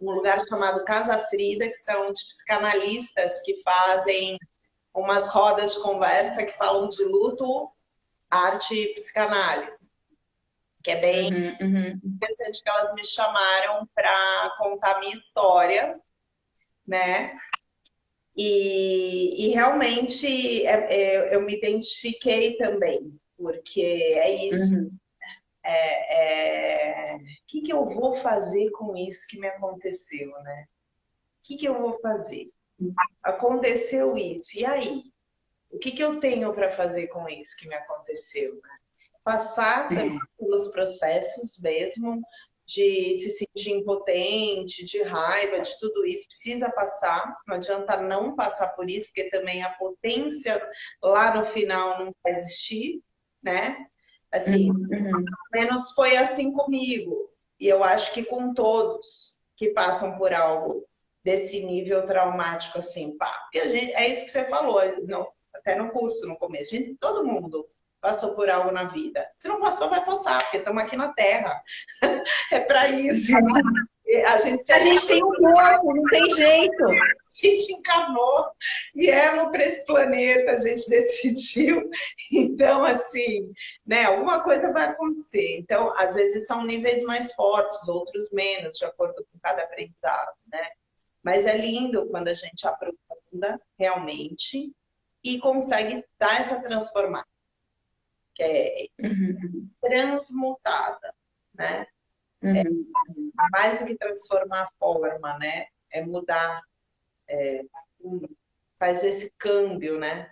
lugar chamado Casa Frida, que são de psicanalistas que fazem umas rodas de conversa que falam de luto, arte e psicanálise. Que é bem interessante que elas me chamaram para contar a minha história, né? E realmente eu me identifiquei também, porque é isso. O que eu vou fazer com isso que me aconteceu, né? O que eu vou fazer? Aconteceu isso, e aí? O que eu tenho para fazer com isso que me aconteceu? Né? Passar pelos processos mesmo de se sentir impotente, de raiva, de tudo isso, precisa passar. Não adianta não passar por isso, porque também a potência lá no final não vai existir, né? Assim, pelo menos foi assim comigo. E eu acho que com todos que passam por algo desse nível traumático, assim, pá. E a gente, é isso que você falou, até no curso, no começo. Gente, todo mundo passou por algo na vida. Se não passou, vai passar, porque estamos aqui na Terra. É para isso. A gente tem um corpo, não tem jeito. A gente encarnou e viemos para esse planeta, a gente decidiu. Então, assim, né, alguma coisa vai acontecer. Então, às vezes são níveis mais fortes, outros menos, de acordo com cada aprendizado, né? Mas é lindo quando a gente aprofunda realmente e consegue dar essa transformação, que é transmutada, né? É mais do que transformar a forma, né? É mudar, faz esse câmbio, né?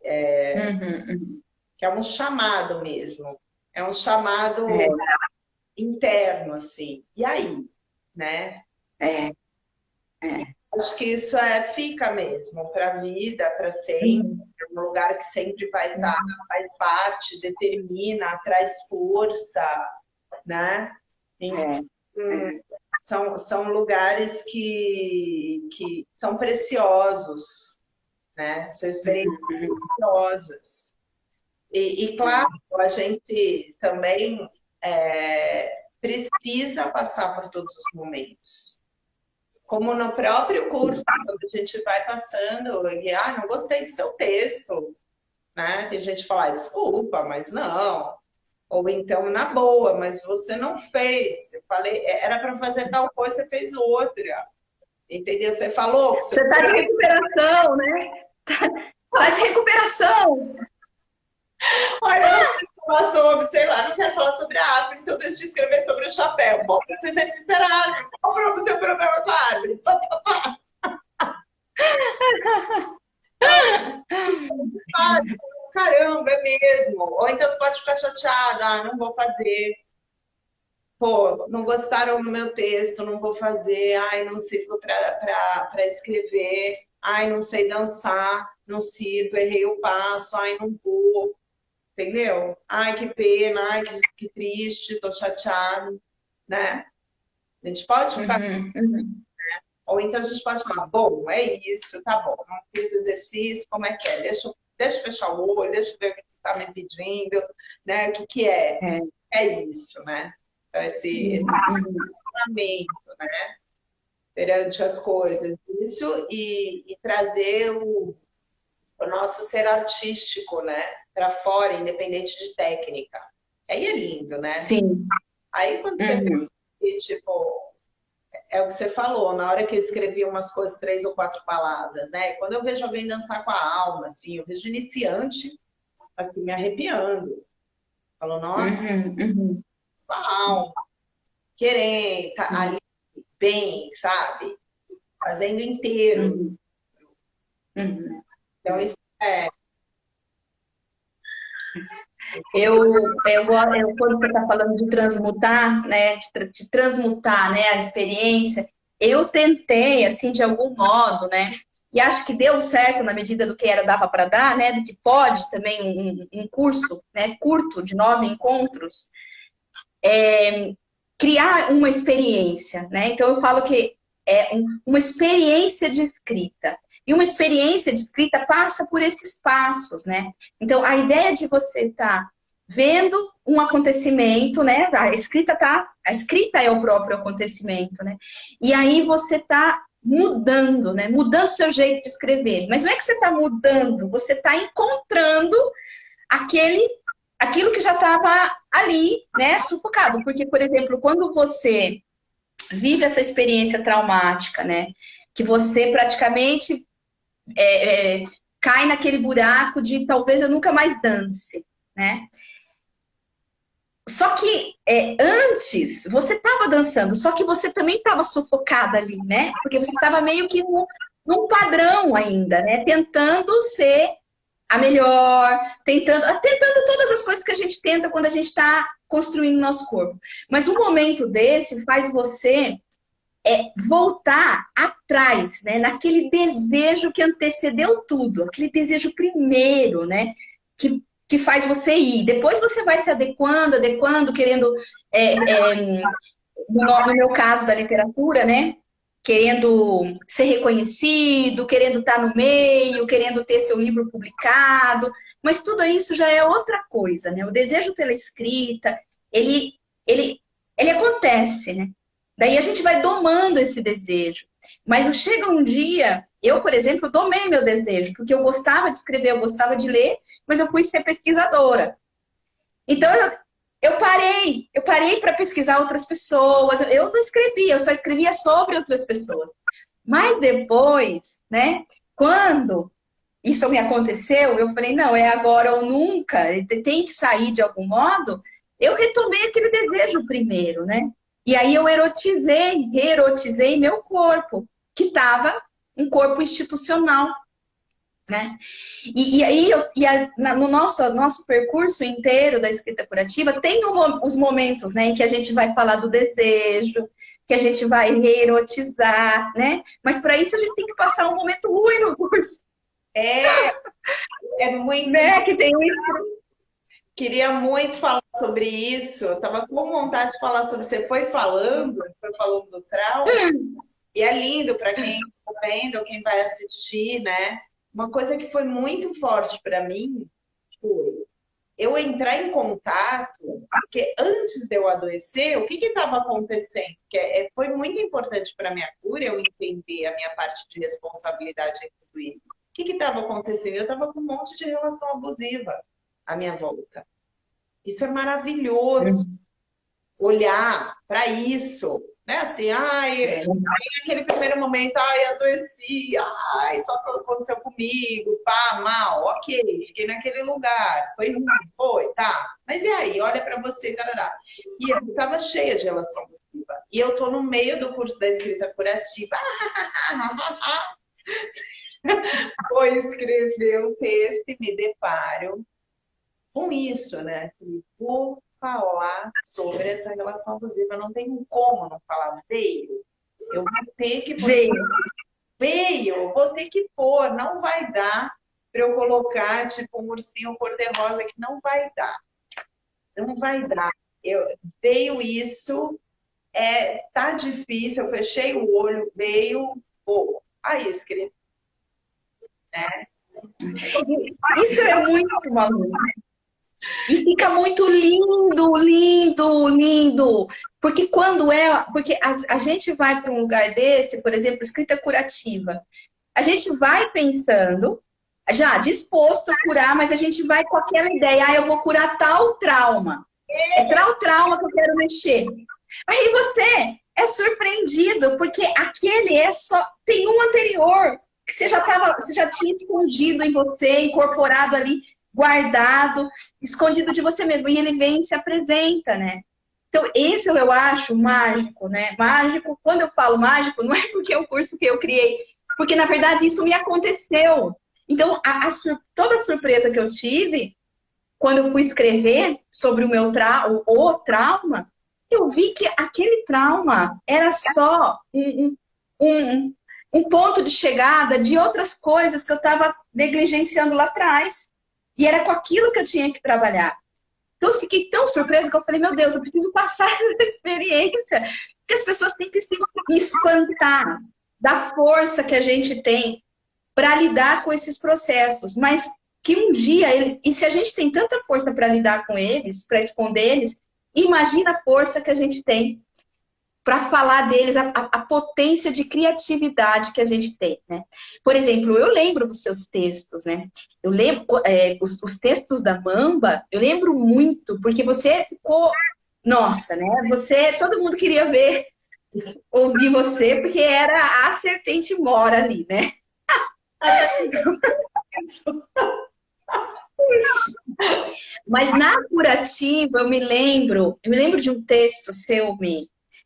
Que é um chamado mesmo. É um chamado interno, assim. E aí, né? Acho que isso fica mesmo para a vida, para sempre. É um lugar que sempre vai estar, faz parte, determina, traz força, né? São lugares que são preciosos, né? São experiências preciosas. E claro, a gente também precisa passar por todos os momentos. Como no próprio curso, quando a gente vai passando, e não gostei do seu texto, né? Tem gente que fala, desculpa, mas não. Ou então, na boa, mas você não fez. Eu falei, era para fazer tal coisa, você fez outra. Entendeu? Você falou que você está de recuperação, né? Está de recuperação. Olha, eu não quero falar sobre, sei lá, não quero falar sobre a árvore, então deixa eu escrever sobre o chapéu. Bom, você ser sincera, árvore. Qual o seu problema com a árvore? Caramba, é mesmo. Ou então você pode ficar chateada, não vou fazer. Pô, não gostaram do meu texto, não vou fazer. Ai, não sirvo para escrever. Ai, não sei dançar, não sirvo, errei o passo. Ai, não vou. Entendeu? Ai, que pena, ai, que triste, tô chateado, né? A gente pode ficar... Né? Ou então a gente pode falar, bom, é isso, tá bom, não fiz o exercício, como é que é? Deixa eu fechar o olho, deixa eu ver o que tá me pedindo, né? O que é? É isso, né? Então, esse relacionamento, né? Perante as coisas. Isso e trazer o nosso ser artístico, né? Para fora, independente de técnica. Aí é lindo, né? Sim. Aí quando você vê, tipo, é o que você falou, na hora que eu escrevi umas coisas, 3 ou 4 palavras, né? Quando eu vejo alguém dançar com a alma, assim, eu vejo iniciante, assim, me arrepiando. Falo, nossa, com a alma, querendo, tá ali bem, sabe? Fazendo inteiro. Então, isso quando você está falando de transmutar, né, de transmutar, né, a experiência, eu tentei, assim, de algum modo, né, e acho que deu certo na medida do que dava para dar, né, do que pode também um curso, né, curto, de 9 encontros, criar uma experiência, né, então eu falo que é uma experiência de escrita. E uma experiência de escrita passa por esses passos, né? Então, a ideia de você estar vendo um acontecimento, né? A escrita é o próprio acontecimento, né? E aí você está mudando, né? Mudando o seu jeito de escrever. Mas não é que você está mudando, você está encontrando aquilo que já estava ali, né? Sufocado. Porque, por exemplo, quando você vive essa experiência traumática, né? Que você praticamente cai naquele buraco de talvez eu nunca mais dance, né? Só que antes você estava dançando, só que você também estava sufocada ali, né? Porque você estava meio que num padrão ainda, né? Tentando ser a melhor, tentando todas as coisas que a gente tenta quando a gente está construindo nosso corpo. Mas um momento desse faz você voltar atrás, né? Naquele desejo que antecedeu tudo, aquele desejo primeiro, né? Que faz você ir. Depois você vai se adequando, querendo, no meu caso da literatura, né? Querendo ser reconhecido, querendo estar no meio, querendo ter seu livro publicado, mas tudo isso já é outra coisa, né? O desejo pela escrita, ele acontece, né? Daí a gente vai domando esse desejo. Mas chega um dia, eu, por exemplo, domei meu desejo, porque eu gostava de escrever, eu gostava de ler, mas eu fui ser pesquisadora. Então, eu parei para pesquisar outras pessoas. Eu não escrevia, eu só escrevia sobre outras pessoas. Mas depois, né, quando isso me aconteceu, eu falei, não, é agora ou nunca, tem que sair de algum modo. Eu retomei aquele desejo primeiro, né? E aí eu reerotizei meu corpo, que estava um corpo institucional, né? E aí, no nosso percurso inteiro da escrita curativa, tem os momentos, né, em que a gente vai falar do desejo, que a gente vai reerotizar, né? Mas para isso a gente tem que passar um momento ruim no curso. É muito... Né? Que tem Queria muito falar sobre isso. Eu estava com vontade de falar sobre... Você foi falando do trauma, e é lindo para quem está vendo, quem vai assistir, né? Uma coisa que foi muito forte para mim foi eu entrar em contato, porque antes de eu adoecer, o que estava acontecendo? Porque foi muito importante para a minha cura eu entender a minha parte de responsabilidade em tudo isso. O que estava acontecendo? Eu estava com um monte de relação abusiva à minha volta. Isso é maravilhoso, olhar para isso, né? Assim, aí naquele primeiro momento, adoeci, só aconteceu comigo, pá, mal, ok, fiquei naquele lugar, foi ruim, foi, tá. Mas e aí, olha para você, tarará. E eu estava cheia de relação abusiva. E eu tô no meio do curso da escrita curativa. Vou escrever um texto e me deparo com isso, né? Vou falar sobre essa relação abusiva. Não tem como não falar. Veio. Eu vou ter que... Veio. Vou ter que pôr. Não vai dar para eu colocar tipo um ursinho cor-de-rosa, que não vai dar. Não vai dar. Veio isso. Tá difícil. Eu fechei o olho. Veio. Vou. Aí escrevi. Né? Isso é muito maluco. E fica muito lindo, lindo, lindo. Porque porque a gente vai para um lugar desse, por exemplo, escrita curativa. A gente vai pensando, já disposto a curar, mas a gente vai com aquela ideia, eu vou curar tal trauma. É tal trauma que eu quero mexer. Aí você é surpreendido, porque aquele tem um anterior, que você já tinha escondido em você, incorporado ali, guardado, escondido de você mesmo. E ele vem e se apresenta, né? Então, isso eu acho mágico, né? Mágico, quando eu falo mágico, não é porque é o curso que eu criei, porque, na verdade, isso me aconteceu. Então, toda a surpresa que eu tive, quando eu fui escrever sobre o meu trauma, eu vi que aquele trauma era só um ponto de chegada de outras coisas que eu estava negligenciando lá atrás. E era com aquilo que eu tinha que trabalhar. Então, eu fiquei tão surpresa que eu falei, meu Deus, eu preciso passar essa experiência. Porque as pessoas têm que se espantar da força que a gente tem para lidar com esses processos. Mas que um dia e se a gente tem tanta força para lidar com eles, para esconder eles, imagina a força que a gente tem para falar deles, a potência de criatividade que a gente tem, né? Por exemplo, eu lembro dos seus textos, né? Eu lembro os textos da Mamba, eu lembro muito, porque você ficou... Nossa, né? Todo mundo queria ouvir você, porque era a serpente mora ali, né? Mas na curativa, eu me lembro de um texto seu,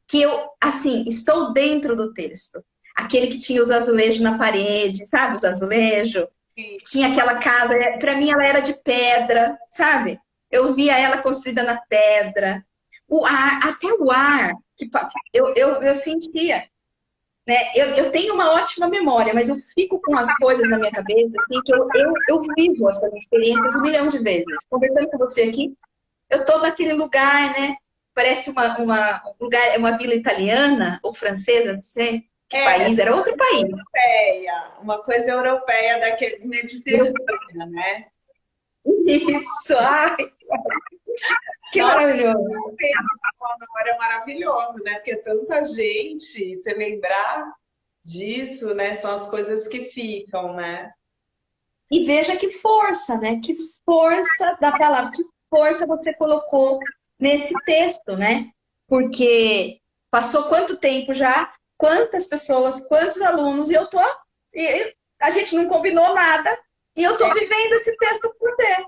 que eu, assim, estou dentro do texto. Aquele que tinha os azulejos na parede, sabe os azulejos? Sim. Tinha aquela casa, para mim ela era de pedra, sabe? Eu via ela construída na pedra. O ar, até o ar, eu sentia, né? Eu tenho uma ótima memória, mas eu fico com as coisas na minha cabeça, assim, que eu vivo essas experiências 1 milhão de vezes. Conversando com você aqui, eu tô naquele lugar, né? Parece um lugar, é uma vila italiana ou francesa, não sei que É, país, era outro país. europeia, uma coisa europeia daquele Mediterrâneo, né? Isso, ai, que Nossa, maravilhoso. uma memória maravilhosa, né? Porque tanta gente, você lembrar disso, né? São as coisas que ficam, né? E veja que força, né? Que força da palavra, que força você colocou nesse texto, né? Porque passou quanto tempo já, quantas pessoas, quantos alunos, e eu tô. A gente não combinou nada, e eu tô vivendo esse texto com você.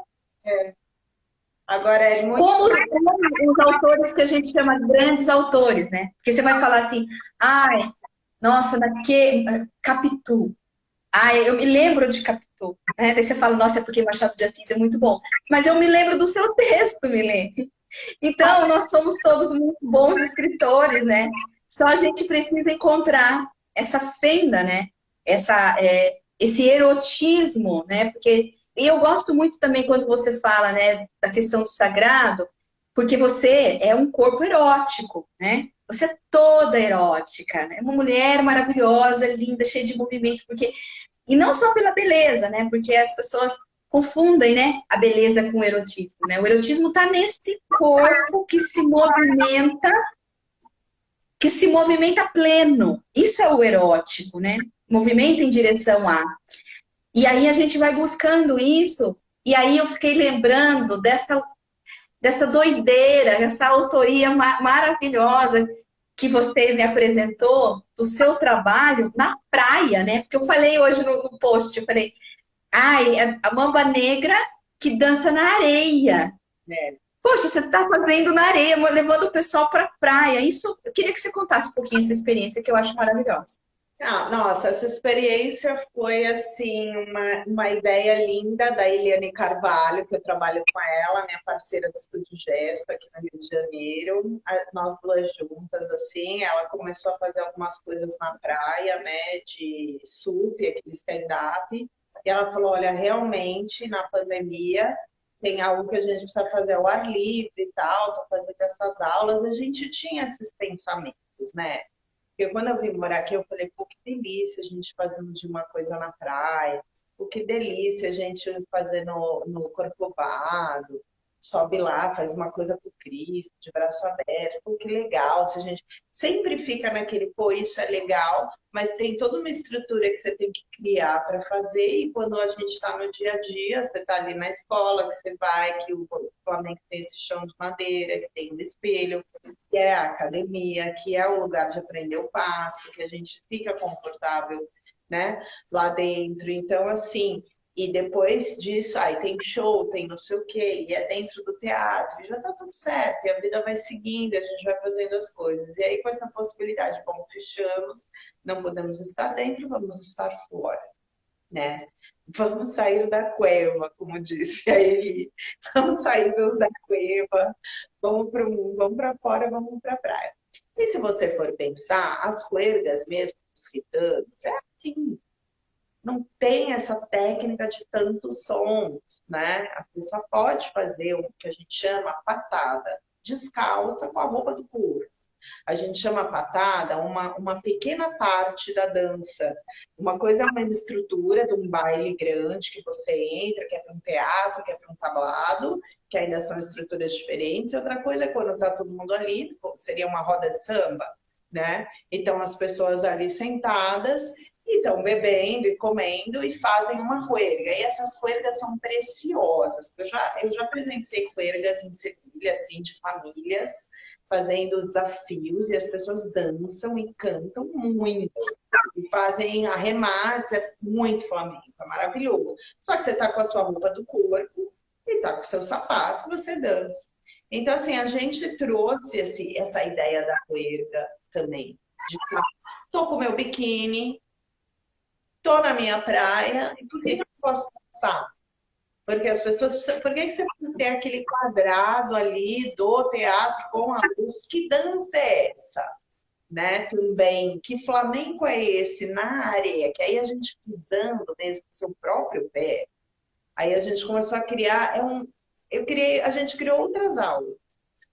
Agora é muito. Como os autores que a gente chama de grandes autores, né? Porque você vai falar assim, ai, nossa, naquele Capitu. Ai, eu me lembro de Capitu, né? Daí você fala, nossa, é porque Machado de Assis é muito bom. Mas eu me lembro do seu texto, Milene. Então, nós somos todos muito bons escritores, né? Só a gente precisa encontrar essa fenda, né? Esse erotismo, né? Porque e eu gosto muito também quando você fala, né, da questão do sagrado, porque você é um corpo erótico, né? Você é toda erótica, né? Uma mulher maravilhosa, linda, cheia de movimento, porque e não só pela beleza, né? Porque as pessoas confundem, né, a beleza com o erotismo, né? O erotismo está nesse corpo que se movimenta pleno. Isso é o erótico, né? Movimento em direção a. E aí a gente vai buscando isso. E aí eu fiquei lembrando dessa doideira, essa autoria maravilhosa que você me apresentou do seu trabalho na praia, né? Porque eu falei hoje no post, eu falei, ai, a mamba negra que dança na areia. É. Poxa, você está fazendo na areia, levando o pessoal para a praia. Isso, eu queria que você contasse um pouquinho essa experiência que eu acho maravilhosa. Ah, nossa, essa experiência foi assim uma ideia linda da Eliane Carvalho, que eu trabalho com ela, minha parceira do Estúdio Gesto aqui no Rio de Janeiro. Nós duas juntas, assim, ela começou a fazer algumas coisas na praia, né, de surf, aquele stand-up. E ela falou, olha, realmente na pandemia tem algo que a gente precisa fazer ao ar livre e tal, tô fazendo essas aulas. A gente tinha esses pensamentos, né? Porque quando eu vim morar aqui, eu falei, pô, que delícia a gente fazendo de uma coisa na praia, pô, que delícia a gente fazer no Corcovado, sobe lá, faz uma coisa pro Cristo, de braço aberto, pô, que legal. Se a gente sempre fica naquele, pô, isso é legal, mas tem toda uma estrutura que você tem que criar para fazer, e quando a gente está no dia a dia, você está ali na escola, que você vai, que o Flamengo tem esse chão de madeira, que tem um espelho, que é a academia, que é o lugar de aprender o passo, que a gente fica confortável, né, lá dentro. Então, assim, e depois disso, aí tem show, tem não sei o quê, e é dentro do teatro, e já tá tudo certo, e a vida vai seguindo, a gente vai fazendo as coisas. E aí, com essa possibilidade, bom, fechamos, não podemos estar dentro, vamos estar fora, né? Vamos sair da cueva, como disse a Eli. Vamos sair da cueva, vamos para o mundo, vamos para fora, vamos para a praia. E se você for pensar, as cuerdas mesmo, os gitanos, é assim. Não tem essa técnica de tantos sons, né? A pessoa pode fazer o que a gente chama patada, descalça com a roupa do corpo. A gente chama patada uma pequena parte da dança. Uma coisa é uma estrutura de um baile grande que você entra, que é para um teatro, que é para um tablado, que ainda são estruturas diferentes. Outra coisa é quando está todo mundo ali, seria uma roda de samba, né? Então as pessoas ali sentadas e estão bebendo e comendo e fazem uma juerga. E essas juergas são preciosas. Eu já presenciei juergas em Sevilha, assim, de famílias, fazendo desafios e as pessoas dançam e cantam muito. E fazem arremates, é muito flamenco, é maravilhoso. Só que você está com a sua roupa do corpo e está com o seu sapato, você dança. Então, assim, a gente trouxe essa ideia da juerga também. De tô com meu biquíni, tô na minha praia, e por que eu não posso dançar? Porque as pessoas precisam... Por que você tem aquele quadrado ali do teatro com a luz? Que dança é essa? Né? Também, que flamenco é esse na areia? Que aí a gente pisando mesmo com seu próprio pé, aí a gente começou a criar, a gente criou outras aulas.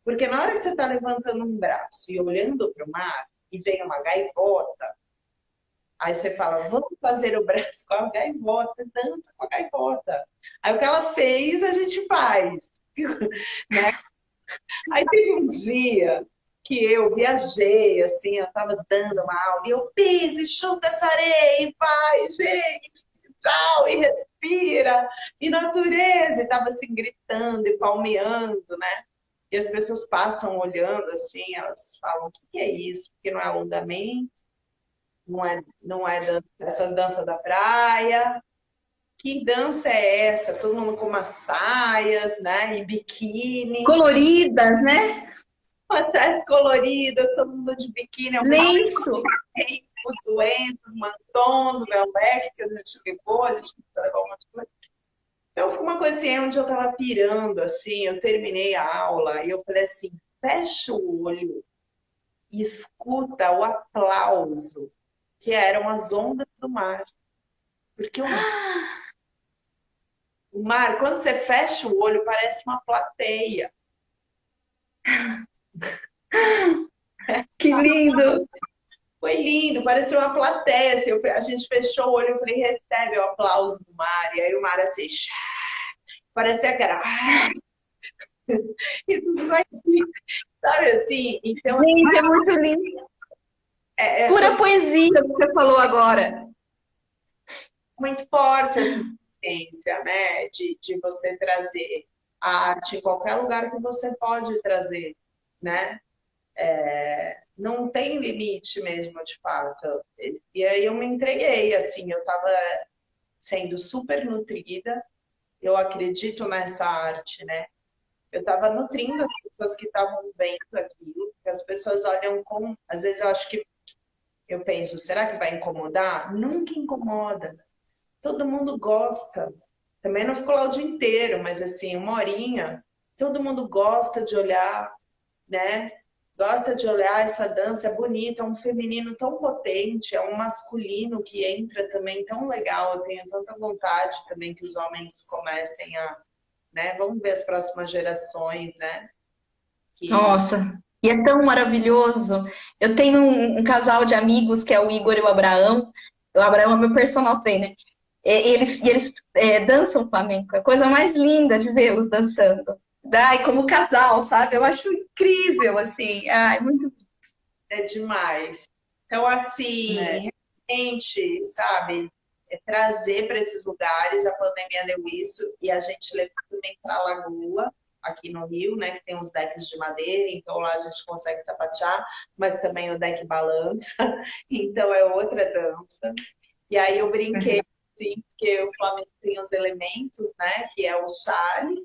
Porque na hora que você está levantando um braço e olhando para o mar e vem uma gaivota, aí você fala, vamos fazer o braço com a gaivota, dança com a gaivota. Aí o que ela fez, a gente faz. Né? Aí teve um dia que eu viajei, assim, eu estava dando uma aula, e eu pise, chuta essa areia, e vai, gente, tchau, e respira, e natureza, e estava assim, gritando e palmeando, né? E as pessoas passam olhando assim, elas falam, o que é isso? Porque não é alongamento, não é essas danças da praia. Que dança é essa? Todo mundo com umas saias, né? E biquíni. Coloridas, né? Umas saias coloridas, todo mundo de biquíni. Lenço. Os doentes, mantons, o velbeck que a gente levou, a gente levou um monte de coisa. Então, foi uma coisa assim, onde eu tava pirando, assim, eu terminei a aula e eu falei assim, fecha o olho e escuta o aplauso, que eram as ondas do mar. Porque o mar, quando você fecha o olho, parece uma plateia. Que lindo! Foi lindo, parecia uma plateia. Assim, a gente fechou o olho, eu falei, recebe o aplauso do mar. E aí o mar assim, parecia que era... E tudo vai... Sabe assim? Então, gente, é muito lindo. Pura poesia que você falou agora. Muito forte essa experiência, né? De você trazer a arte em qualquer lugar que você pode trazer, né? Não tem limite mesmo, de fato. E aí eu me entreguei, assim, eu estava sendo super nutrida, eu acredito nessa arte, né? Eu estava nutrindo as pessoas que estavam vendo aquilo, que as pessoas olham com... Às vezes eu acho que eu penso, será que vai incomodar? Nunca incomoda. Todo mundo gosta. Também não ficou lá o dia inteiro, mas assim, uma horinha, todo mundo gosta de olhar, né? Gosta de olhar essa dança, é bonita, é um feminino tão potente, é um masculino que entra também tão legal. Eu tenho tanta vontade também que os homens comecem a, né? Vamos ver as próximas gerações, né? Nossa, e é tão maravilhoso. Eu tenho um casal de amigos que é o Igor e o Abraão. O Abraão é meu personal trainer. E eles dançam flamenco. É a coisa mais linda de vê-los dançando. Ai, como casal, sabe? Eu acho incrível, assim. Ai, muito. É demais. Então, assim, realmente, sabe, trazer para esses lugares, a pandemia deu isso, e a gente levou também para a Lagoa, aqui no Rio, né, que tem uns decks de madeira, então lá a gente consegue sapatear, mas também o deck balança, então é outra dança. E aí eu brinquei, assim, porque o Flamengo tem os elementos, né, que é o chale,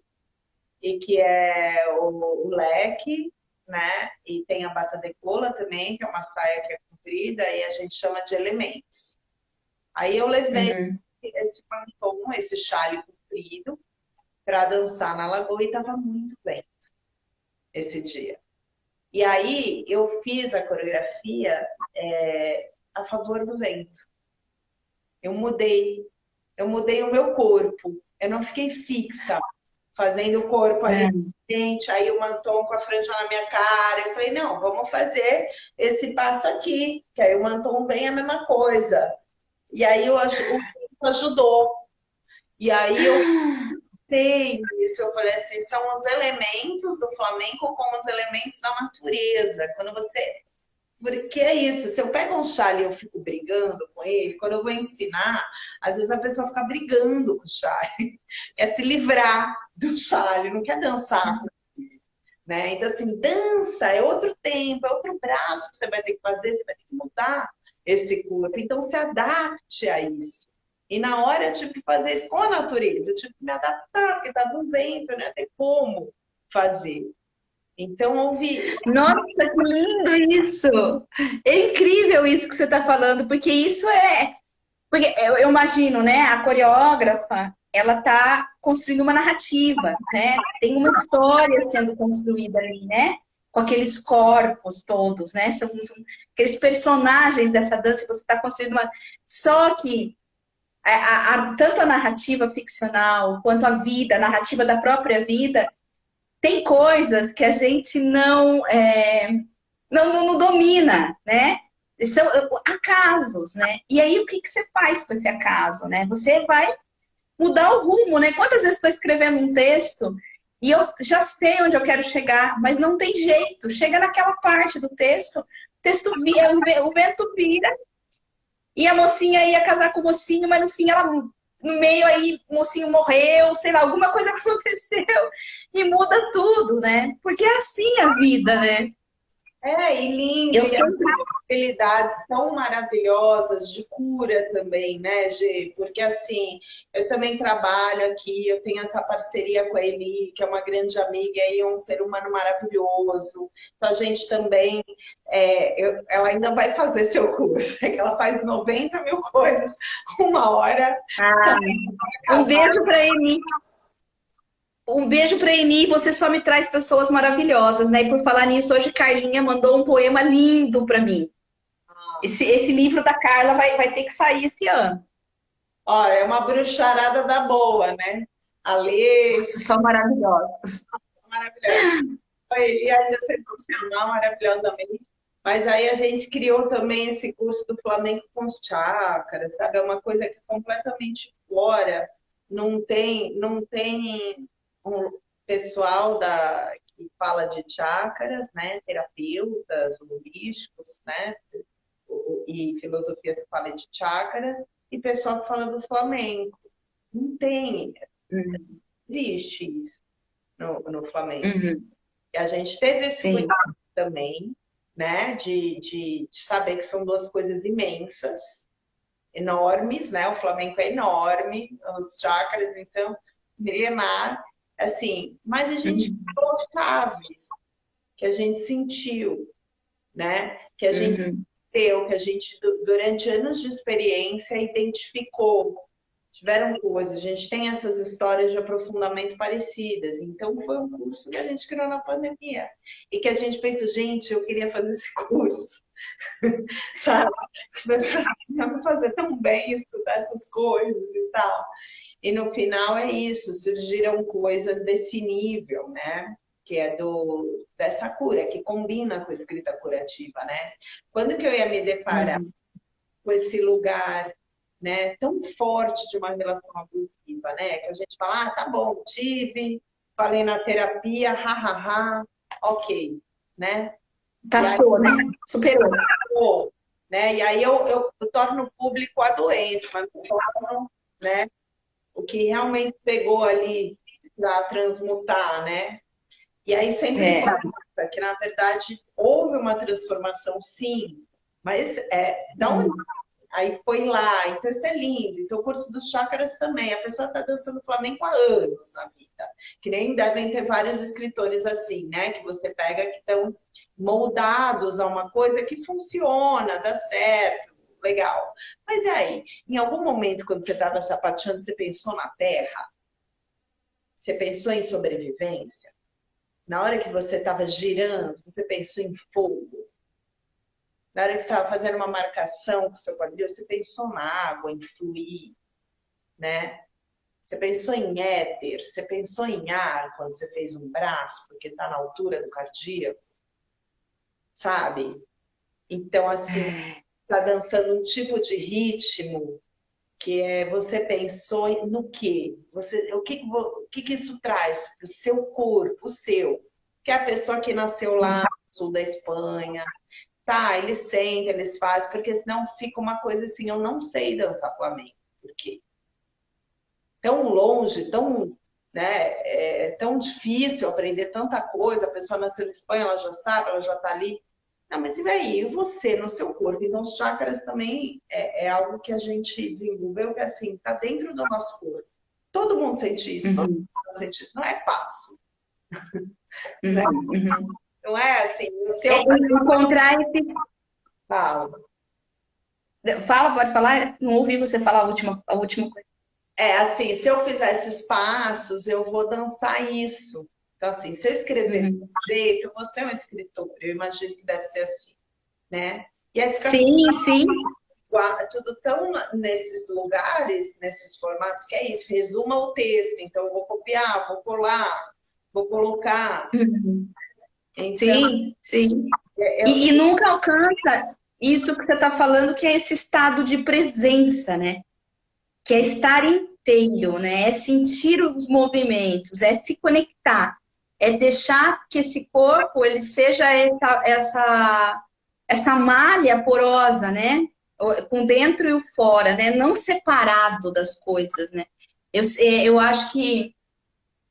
e que é o leque, né? E tem a bata de cola também, que é uma saia que é comprida, e a gente chama de elementos. Aí eu levei esse pantom, esse chale comprido, para dançar na lagoa e estava muito bem esse dia. E aí eu fiz a coreografia a favor do vento. Eu mudei o meu corpo. Eu não fiquei fixa, fazendo o corpo ali, gente, aí o mantom com a franja na minha cara. Eu falei, não, vamos fazer esse passo aqui, que aí o mantom vem a mesma coisa. E aí o ajudou. E aí eu pensei nisso, eu falei assim, são os elementos do flamenco como os elementos da natureza. Quando você... Porque é isso, se eu pego um chale e eu fico brigando com ele, quando eu vou ensinar, às vezes a pessoa fica brigando com o chale. É se livrar do chale, não quer dançar com ele, né? Então, assim, dança é outro tempo, é outro braço que você vai ter que fazer, você vai ter que mudar esse corpo. Então, se adapte a isso. E na hora eu tive que fazer isso com a natureza, eu tive que me adaptar, porque tá no vento, né? Tem como fazer. Então, houve... Nossa, que lindo isso! É incrível isso que você está falando, porque isso é... Porque eu imagino, né, a coreógrafa, ela tá construindo uma narrativa, né? Tem uma história sendo construída ali, né? Com aqueles corpos todos, né? São aqueles personagens dessa dança que você está construindo uma. Só que tanto a narrativa ficcional quanto a vida, a narrativa da própria vida, tem coisas que a gente não domina, né? São acasos, né? E aí o que que você faz com esse acaso, né? Você vai mudar o rumo, né? Quantas vezes estou escrevendo um texto e eu já sei onde eu quero chegar, mas não tem jeito. Chega naquela parte do texto, o texto vira, o vento vira e a mocinha ia casar com o mocinho, mas no fim ela no meio aí o mocinho morreu, sei lá, alguma coisa aconteceu e muda tudo, né? Porque é assim a vida, né? E lindo, Eu e as sempre. possibilidades tão maravilhosas de cura também, né, Gê? Porque assim, eu também trabalho aqui, eu tenho essa parceria com a Eli, que é uma grande amiga e é um ser humano maravilhoso. Então a gente também, ela ainda vai fazer seu curso, é que ela faz 90 mil coisas, uma hora Ah, um acabar. beijo para Eni. Um beijo para Eni, você só me traz pessoas maravilhosas, né? E por falar nisso, hoje Carlinha mandou um poema lindo para mim. Esse livro da Carla vai ter que sair esse ano. Olha, é uma bruxarada da boa, né? A Lê, Nossa, são maravilhosas. maravilhosa. Ele ainda sensacional, maravilhosamente. Mas aí a gente criou também esse curso do Flamenco com os chakras, sabe? É uma coisa que é completamente fora. Não tem um pessoal que fala de chakras, né? Terapeutas, holísticos, né? E filosofias que falam de chakras, e pessoal que fala do Flamengo. Não tem, Uhum. existe isso no Flamengo. Uhum. E a gente teve esse Sim. cuidado também, né, de saber que são duas coisas imensas, enormes, né? O Flamengo é enorme, os chakras, então, milenar, assim, mas a gente Uhum. criou chaves que a gente sentiu, né? Que a gente Uhum. teu, que a gente, durante anos de experiência, identificou. Tiveram coisas, a gente tem essas histórias de aprofundamento parecidas. Então, foi um curso que a gente criou na pandemia. E que a gente pensou, gente, eu queria fazer esse curso, sabe? Eu vou fazer tão bem estudar essas coisas e tal. E no final é isso, surgiram coisas desse nível, né? Que é dessa cura, que combina com a escrita curativa, né? Quando que eu ia me deparar Uhum. com esse lugar, né, tão forte de uma relação abusiva, né? Que a gente fala, ah, tá bom, tive, falei na terapia, ha, ok, né? E aí, Passou, né? Superou. pô, né? E aí eu torno público a doença, mas não torno, né? O que realmente pegou ali para transmutar, né? E aí sempre É. fala que, na verdade, houve uma transformação, sim, mas da onde? Uhum. Aí foi lá, então isso é lindo. Então, o curso dos chakras também. A pessoa está dançando flamenco há anos na vida. Que nem devem ter vários escritores assim, né? Que você pega que estão moldados a uma coisa que funciona, dá certo, legal. Mas e aí? Em algum momento, quando você estava sapateando, você pensou na terra? Você pensou em sobrevivência? Na hora que você estava girando, você pensou em fogo? Na hora que você estava fazendo uma marcação com o seu quadril, você pensou na água, em fluir, né? Você pensou em éter, você pensou em ar quando você fez um braço, porque está na altura do cardíaco, sabe? Então, assim, está dançando um tipo de ritmo que você pensou no quê? O que isso traz para o seu corpo, o seu? Que é a pessoa que nasceu lá no sul da Espanha, tá, eles sentem, eles fazem, porque senão fica uma coisa assim, eu não sei dançar flamenco. Por quê? Tão longe, tão, né, tão difícil aprender tanta coisa, a pessoa nasceu na Espanha, ela já sabe, ela já está ali. Não, mas e aí, e você no seu corpo? Então, os chakras também é algo que a gente desenvolveu, que assim, está dentro do nosso corpo. Todo mundo sente isso, todo Uhum. mundo sente isso, não é fácil, né? Uhum. Uhum. Não é assim, o É seu encontrar esse. fala. Fala, pode falar? Não ouvi você falar a última coisa. É assim, se eu fizer esses passos, eu vou dançar isso. Então, assim, se eu escrever de Uhum. um jeito, eu vou ser um escritor. Eu imagino que deve ser assim, né? E aí fica Sim, sim. tudo tão nesses lugares, nesses formatos, que é isso, resuma o texto. Então, eu vou copiar, vou colar, vou colocar. Uhum. Então, Sim, sim. eu E nunca alcança isso que você está falando, que é esse estado de presença, né? Que é estar inteiro, né? É sentir os movimentos, é se conectar, é deixar que esse corpo ele seja essa malha porosa, né? Com dentro e o fora, né? Não separado das coisas, né? Eu acho que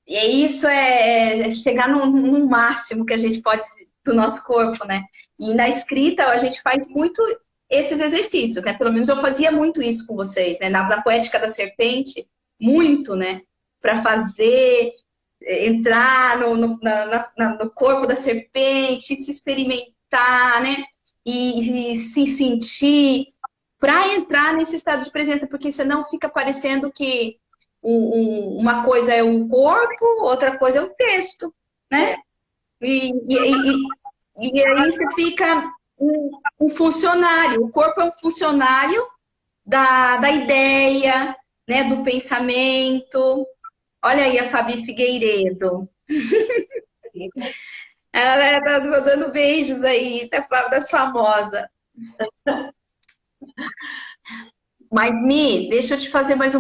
isso é chegar no máximo que a gente pode do nosso corpo, né? E na escrita a gente faz muito esses exercícios, né? Pelo menos eu fazia muito isso com vocês, né? Na Poética da Serpente, muito, né? Para fazer, entrar no corpo da serpente, se experimentar, né? E se sentir, para entrar nesse estado de presença, porque senão fica parecendo que uma coisa é o corpo, outra coisa é o texto, né? E, e, e, e aí você fica um funcionário, o corpo é um funcionário da ideia, né, do pensamento. Olha aí a Fabi Figueiredo. Ela tá dando beijos aí, tá falando das famosas. Mas, Mi, deixa eu te fazer mais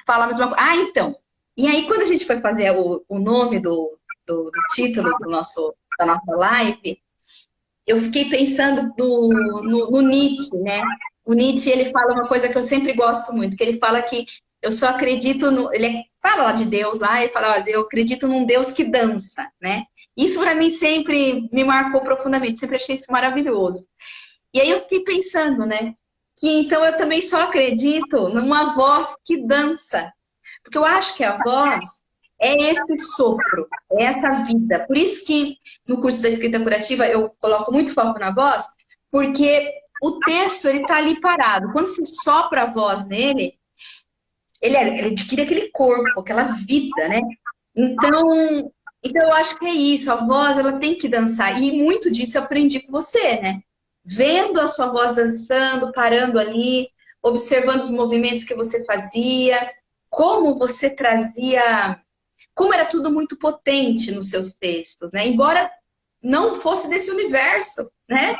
falar mais uma coisa. Ah, então. E aí, quando a gente foi fazer o nome do título da nossa live, eu fiquei pensando no Nietzsche, né? O Nietzsche, ele fala uma coisa que eu sempre gosto muito, que ele fala que eu só acredito no... fala lá de Deus lá, ele fala, olha, eu acredito num Deus que dança, né? Isso para mim sempre me marcou profundamente, sempre achei isso maravilhoso. E aí eu fiquei pensando, né? Que então eu também só acredito numa voz que dança. Porque eu acho que a voz é esse sopro, é essa vida. Por isso que no curso da escrita curativa eu coloco muito foco na voz, porque o texto ele está ali parado. Quando se sopra a voz nele, ele adquire aquele corpo, aquela vida, né? Então eu acho que é isso. A voz ela tem que dançar. E muito disso eu aprendi com você, né? Vendo a sua voz dançando, parando ali, observando os movimentos que você fazia, como você trazia, como era tudo muito potente nos seus textos, né? Embora não fosse desse universo, né?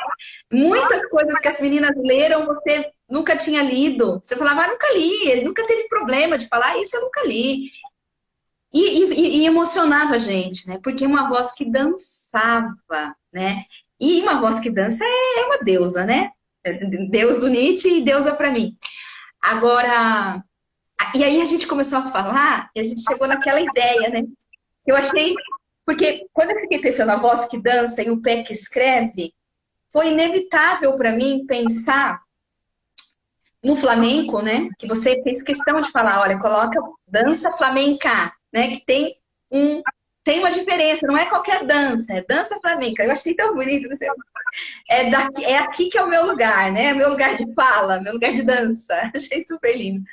Muitas coisas que as meninas leram, você nunca tinha lido. Você falava, ah, nunca li, nunca teve problema de falar, isso eu nunca li. E emocionava a gente, né? Porque é uma voz que dançava, né? E uma voz que dança é uma deusa, né? Deus do Nietzsche e deusa para mim. Agora, e aí a gente começou a falar e a gente chegou naquela ideia, né? Eu achei, porque quando eu fiquei pensando na voz que dança e o pé que escreve, foi inevitável para mim pensar no flamenco, né? Que você fez questão de falar, olha, coloca dança flamenca, né? Que tem uma diferença, não é qualquer dança, é dança flamenca. Eu achei tão bonito. É aqui que é o meu lugar, né? Meu lugar de fala, meu lugar de dança. Achei super lindo.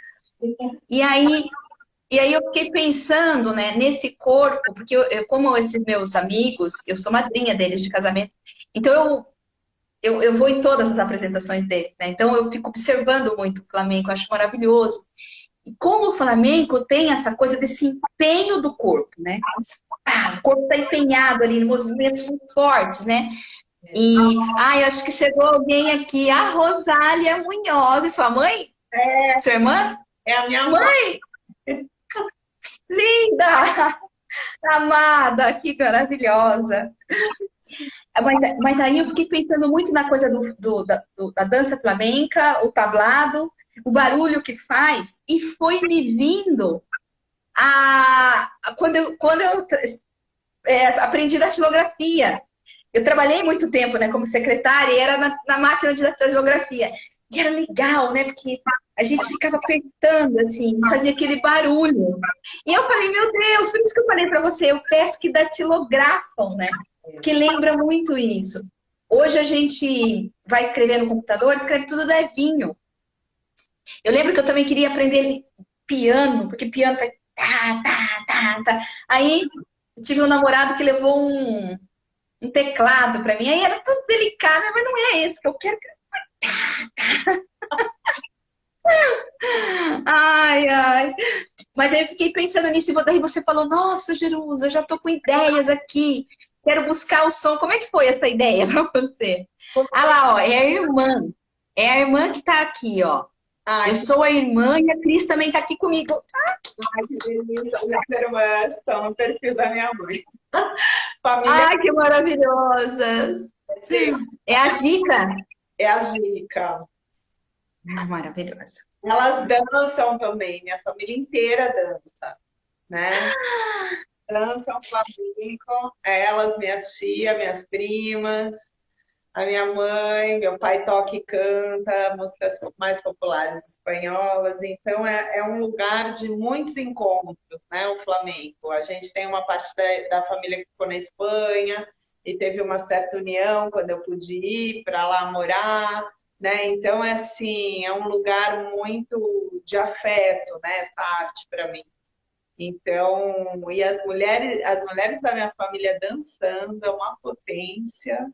E aí, eu fiquei pensando, né, nesse corpo, porque como esses meus amigos, eu sou madrinha deles de casamento, então eu vou em todas as apresentações dele, né? Então eu fico observando muito o flamenco, eu acho maravilhoso. E como o flamenco tem essa coisa desse empenho do corpo, né? O corpo está empenhado ali, em movimentos muito fortes, né? E, eu acho que chegou alguém aqui, a Rosália Munhoz, e sua mãe? É, Sua irmã? é a minha mãe. Linda! Amada, que maravilhosa! Mas aí eu fiquei pensando muito na coisa da dança flamenca, o tablado, o barulho que faz, e foi me vindo quando eu aprendi datilografia. Eu trabalhei muito tempo, né, como secretária e era na máquina de datilografia. E era legal, né, porque a gente ficava apertando, assim, fazia aquele barulho. E eu falei, meu Deus, por isso que eu falei para você, eu peço que datilografam, né? Porque lembra muito isso. Hoje a gente vai escrever no computador, escreve tudo levinho. Eu lembro que eu também queria aprender piano, porque piano faz tá, tá, tá, tá. Aí eu tive um namorado que levou um teclado para mim, aí era tudo delicado, mas não é esse que eu quero. Ai, ai. Mas aí eu fiquei pensando nisso e daí você falou, nossa, Jerusa, eu já tô com ideias aqui, quero buscar o som. Como é que foi essa ideia para você? Ah lá, ó, é a irmã. É a irmã que tá aqui, ó. Ai, Eu sou a irmã e a Cris também tá aqui comigo. que delícia, minhas irmãs estão no perfil da minha mãe. Família Ai, que maravilhosas! É a Gica. é a Gica. Ah, maravilhosa. Elas dançam também, minha família inteira dança, né? Dançam flamenco, elas, minha tia, minhas primas, a minha mãe, meu pai toca e canta músicas mais populares espanholas, então é um lugar de muitos encontros, né? O flamenco. A gente tem uma parte da família que ficou na Espanha e teve uma certa união quando eu pude ir para lá morar, né? Então é assim, é um lugar muito de afeto, né? Essa arte para mim. Então, e as mulheres da minha família dançando é uma potência,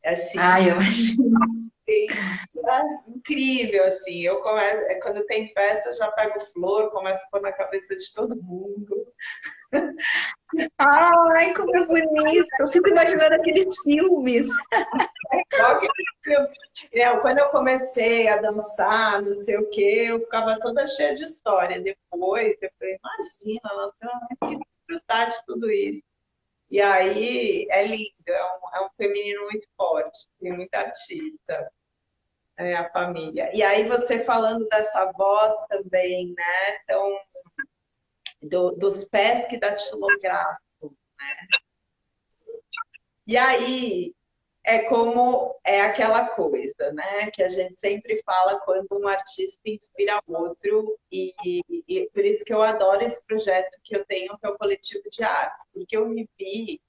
assim, Ai, eu imagino. incrível, assim. Eu começo, quando tem festa, eu já pego flor, começo a pôr na cabeça de todo mundo. Ai, como é bonito. Eu fico imaginando aqueles filmes. Igual que quando eu comecei a dançar, não sei o quê, eu ficava toda cheia de história. Depois, eu falei, imagina, nossa, que desfrutar de tudo isso. E aí é lindo, é um feminino muito forte, tem muita artista, a família. E aí você falando dessa voz também, né? Então, dos pés que datilografam. E aí é como é aquela coisa, né? Que a gente sempre fala quando um artista inspira outro, e por isso que eu adoro esse projeto que eu tenho, que é o Coletivo de Artes, porque eu me vi.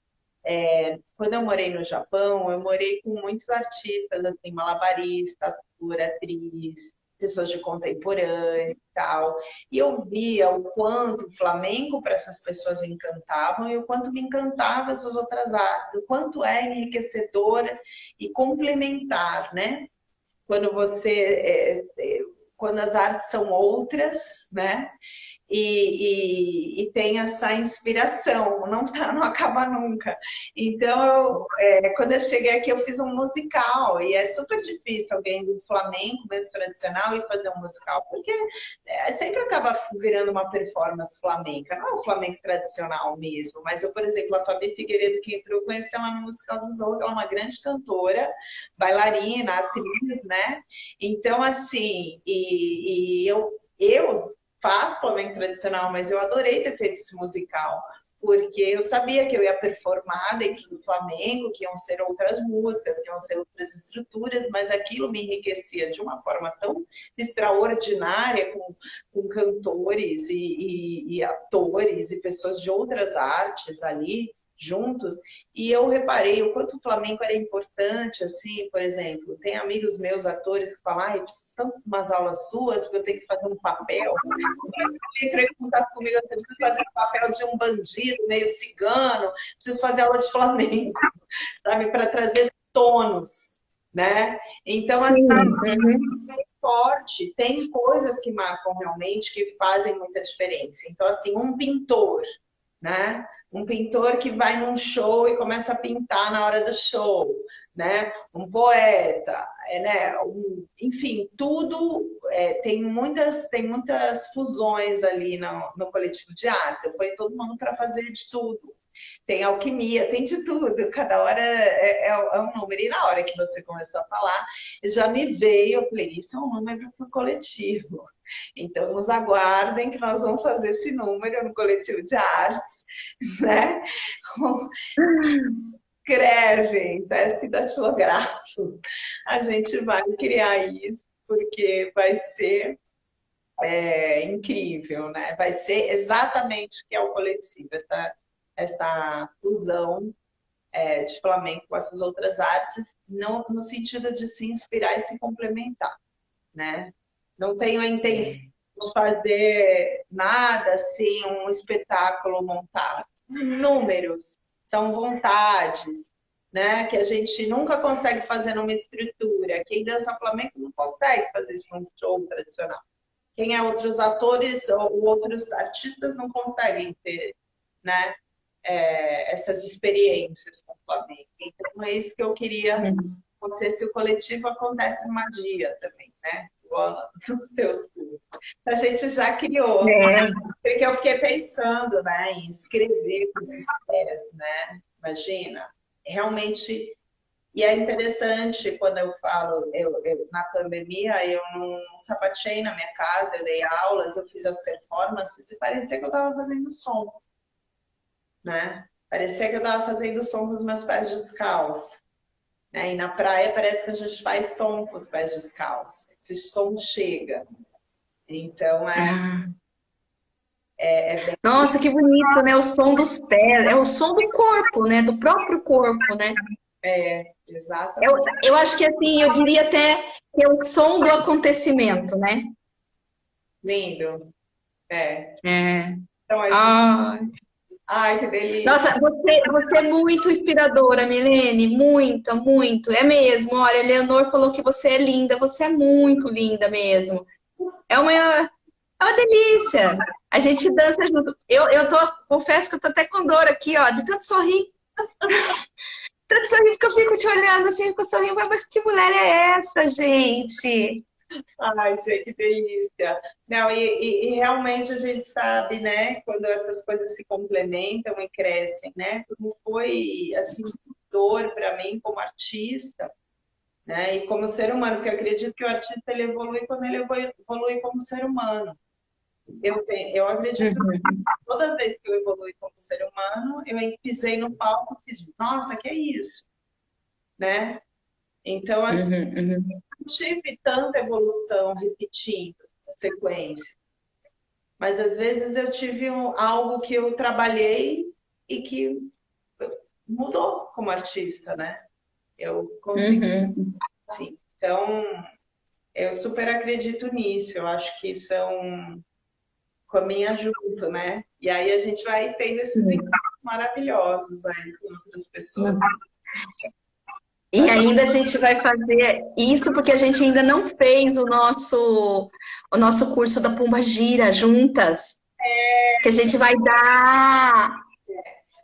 Quando eu morei no Japão, eu morei com muitos artistas, assim, malabarista, ator, atriz, pessoas de contemporâneo e tal. E eu via o quanto o flamenco para essas pessoas encantavam e o quanto me encantava essas outras artes, o quanto é enriquecedora e complementar, né? Quando quando as artes são outras, né? E tem essa inspiração, não acaba nunca. Então, quando eu cheguei aqui, eu fiz um musical, e é super difícil alguém do flamenco, mesmo tradicional, ir fazer um musical, porque sempre acaba virando uma performance flamenca, não é o flamenco tradicional mesmo, mas eu, por exemplo, a Fabi Figueiredo, que entrou, conheci ela no musical do Zorro, ela é uma grande cantora, bailarina, atriz, né? Então, assim, e eu faço flamenco tradicional, mas eu adorei ter feito esse musical, porque eu sabia que eu ia performar dentro do Flamengo, que iam ser outras músicas, que iam ser outras estruturas, mas aquilo me enriquecia de uma forma tão extraordinária, com cantores e atores e pessoas de outras artes ali juntos, e eu reparei o quanto o flamenco era importante, assim, por exemplo, tem amigos meus, atores, que falam, eu preciso tanto de umas aulas suas, porque eu tenho que fazer um papel. Ele entrou em contato comigo, eu preciso fazer um papel de um bandido, meio cigano, preciso fazer aula de flamenco, sabe, para trazer tônus, né? Então, assim, Sim. Uhum. forte, tem coisas que marcam realmente, que fazem muita diferença. Então, assim, um pintor, né? Um pintor que vai num show e começa a pintar na hora do show, né? Um poeta, né? Enfim, tudo tem muitas fusões ali no coletivo de artes. Eu ponho todo mundo para fazer de tudo. Tem alquimia, tem de tudo. Cada hora é um número. E na hora que você começou a falar, já me veio, eu falei, isso é um número para o coletivo. Então, nos aguardem que nós vamos fazer esse número no coletivo de artes, né? Escrevem, teste datilográfico. A gente vai criar isso, porque vai ser incrível, né? Vai ser exatamente o que é o coletivo, essa fusão de flamenco com essas outras artes, no sentido de se inspirar e se complementar, né? Não tenho a intenção de fazer nada assim, um espetáculo montado. Números, são vontades, né? Que a gente nunca consegue fazer numa estrutura. Quem dança flamenco não consegue fazer isso num show tradicional. Quem é outros atores ou outros artistas não conseguem ter, né? Essas experiências com o Flamengo. Então é isso que eu queria acontecer. Se o coletivo acontece magia também, né? Igual nos teus cursos. A gente já criou. Porque eu fiquei pensando, né, em escrever com esses pés, né? Imagina, realmente. E é interessante quando eu falo, na pandemia, eu não sapateei na minha casa, eu dei aulas, eu fiz as performances e parecia que eu estava fazendo som, né? Parecia que eu estava fazendo o som com os meus pés descalços. Né? E na praia parece que a gente faz som com os pés descalços. Esse som chega. Então, Nossa, que bonito, né? O som dos pés. É o som do corpo, né? Do próprio corpo, né? Exatamente. Eu acho que, assim, eu diria até que é o som do acontecimento, né? Lindo. Então, ai, que delícia. Nossa, você é muito inspiradora, Milene. Muito, muito. É mesmo. Olha, a Leonor falou que você é linda. Você é muito linda mesmo. É uma delícia. A gente dança junto. Confesso que eu tô até com dor aqui, ó, de tanto sorrir. Tanto sorrir, porque eu fico te olhando assim, fico sorrindo. Mas que mulher é essa, gente? Ai, sei que delícia. Não, e realmente a gente sabe, né, quando essas coisas se complementam e crescem, né? Como foi, assim, dor para mim como artista, né? E como ser humano, porque eu acredito que o artista ele evolui quando ele evolui como ser humano. Eu acredito que toda vez que eu evolui como ser humano, eu pisei no palco e fiz, nossa, que é isso? Né? Então, assim, não tive tanta evolução repetindo a sequência. Mas, às vezes, eu tive algo que eu trabalhei e que mudou como artista, né? Eu consegui, assim. Então, eu super acredito nisso. Eu acho que são caminha junto, né? E aí a gente vai tendo esses encontros maravilhosos aí com outras pessoas. E ainda a gente vai fazer isso porque a gente ainda não fez o nosso curso da Pomba Gira juntas. Que a gente vai dar.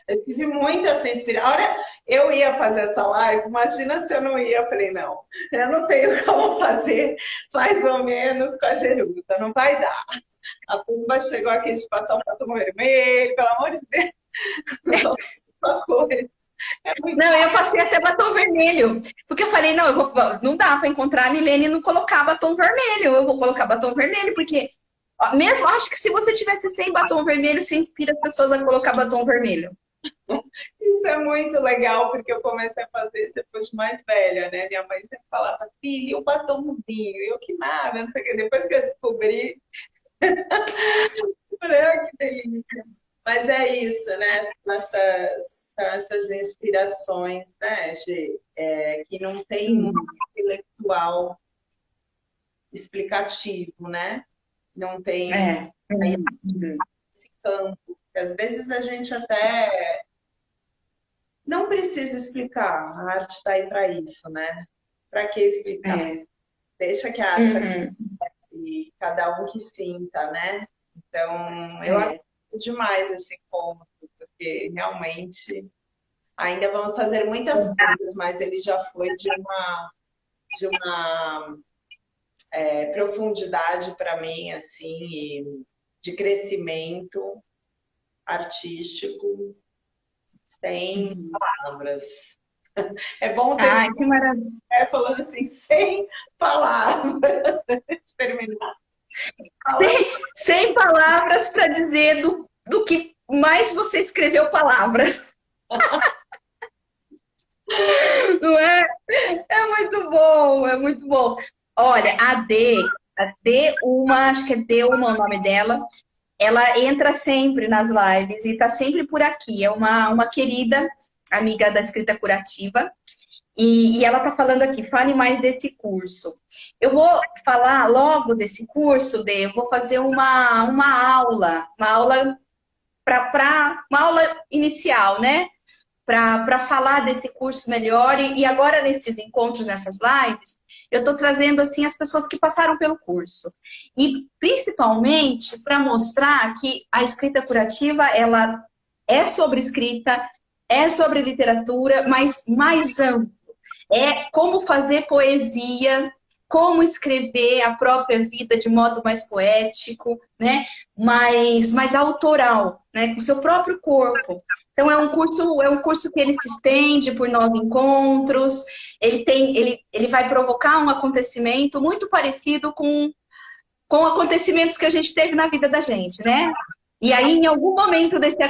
Eu tive muita essa inspiração. Olha, eu ia fazer essa live, imagina se eu não ia. Eu falei, não, eu não tenho como fazer mais ou menos com a Jerusa, não vai dar. A Pumba chegou aqui de passar um batom vermelho, pelo amor de Deus. Uma coisa. Não, eu passei até batom vermelho. Porque eu falei, não dá para encontrar a Milene e não colocar batom vermelho. Eu vou colocar batom vermelho, porque mesmo acho que se você tivesse sem batom vermelho, você inspira as pessoas a colocar batom vermelho. Isso é muito legal, porque eu comecei a fazer isso depois de mais velha, né? Minha mãe sempre falava, filha, o batomzinho. Eu que nada, não sei o que. Depois que eu descobri, que delícia. Mas é isso, né? Essas inspirações, né, Gê? Que não tem um intelectual explicativo, né? Não tem esse campo. Às vezes a gente até não precisa explicar. A arte está aí para isso, né? Para que explicar? Deixa que a arte e cada um que sinta, né? Então, eu acho demais esse encontro, porque realmente ainda vamos fazer muitas coisas, mas ele já foi de uma profundidade para mim, assim, de crescimento artístico sem palavras. É bom ter que maravilha. Falando assim, sem palavras. Terminar. Sem palavras para dizer do que mais você escreveu palavras. Não é? É muito bom, é muito bom. Olha, a Uma, acho que é Deuma o nome dela, ela entra sempre nas lives e tá sempre por aqui. É uma querida, amiga da escrita curativa, e ela está falando aqui, fale mais desse curso. Eu vou falar logo desse curso, Dê, eu vou fazer uma aula uma aula inicial, né? Para falar desse curso melhor. E agora, nesses encontros, nessas lives, eu estou trazendo assim as pessoas que passaram pelo curso. E principalmente para mostrar que a escrita curativa, ela é sobre escrita, é sobre literatura, mas mais amplo. É como fazer poesia, como escrever a própria vida de modo mais poético, né? Mais autoral, né? Com o seu próprio corpo. Então é um curso que ele se estende por 9 encontros. Ele vai provocar um acontecimento muito parecido com acontecimentos que a gente teve na vida da gente, né? E aí, em algum momento desse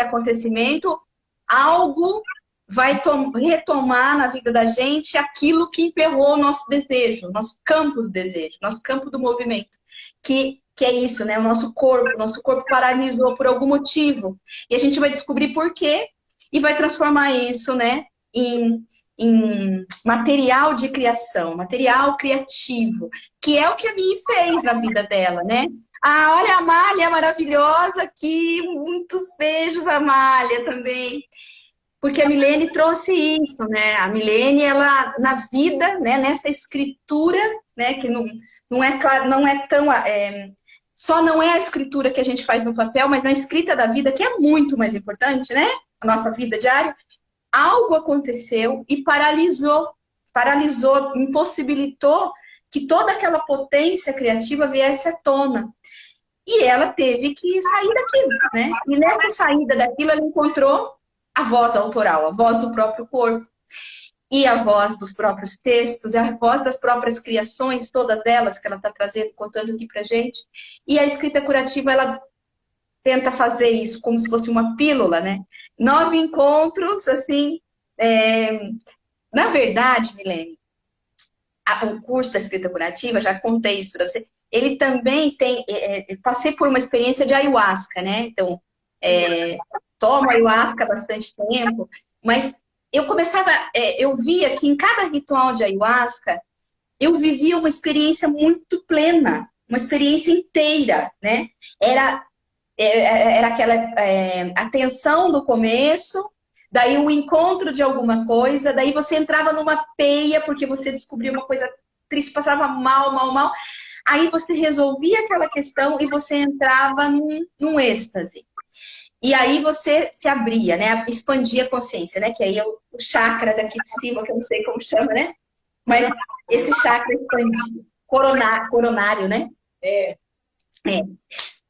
acontecimento, algo vai retomar na vida da gente aquilo que emperrou o nosso desejo, nosso campo do desejo, nosso campo do movimento, que é isso, né? O nosso corpo paralisou por algum motivo. E a gente vai descobrir por quê e vai transformar isso, né, em material de criação, material criativo, que é o que a Mi fez na vida dela, né? Ah, olha a Amália maravilhosa aqui, muitos beijos, Amália, também. Porque a Milene trouxe isso, né? A Milene, ela, na vida, né, nessa escritura, né, que não é claro, não é tão... só não é a escritura que a gente faz no papel, mas na escrita da vida, que é muito mais importante, né? A nossa vida diária. Algo aconteceu e paralisou, impossibilitou que toda aquela potência criativa viesse à tona. E ela teve que sair daquilo, né? E nessa saída daquilo, ela encontrou a voz autoral, a voz do próprio corpo, e a voz dos próprios textos, a voz das próprias criações, todas elas que ela está trazendo, contando aqui pra gente. E a escrita curativa, ela tenta fazer isso como se fosse uma pílula, né? 9 encontros, assim... Na verdade, Milene, o curso da escrita curativa, já contei isso para você, ele também tem... passei por uma experiência de ayahuasca, né? Então, tomo ayahuasca há bastante tempo, mas eu via que em cada ritual de ayahuasca, eu vivia uma experiência muito plena, uma experiência inteira, né? Era aquela atenção do começo, daí o encontro de alguma coisa, daí você entrava numa peia porque você descobriu uma coisa triste, passava mal, aí você resolvia aquela questão e você entrava num êxtase. E aí você se abria, né? Expandia a consciência, né? Que aí é o chakra daqui de cima, que eu não sei como chama, né? Mas esse chakra expandido, coronário, né? É.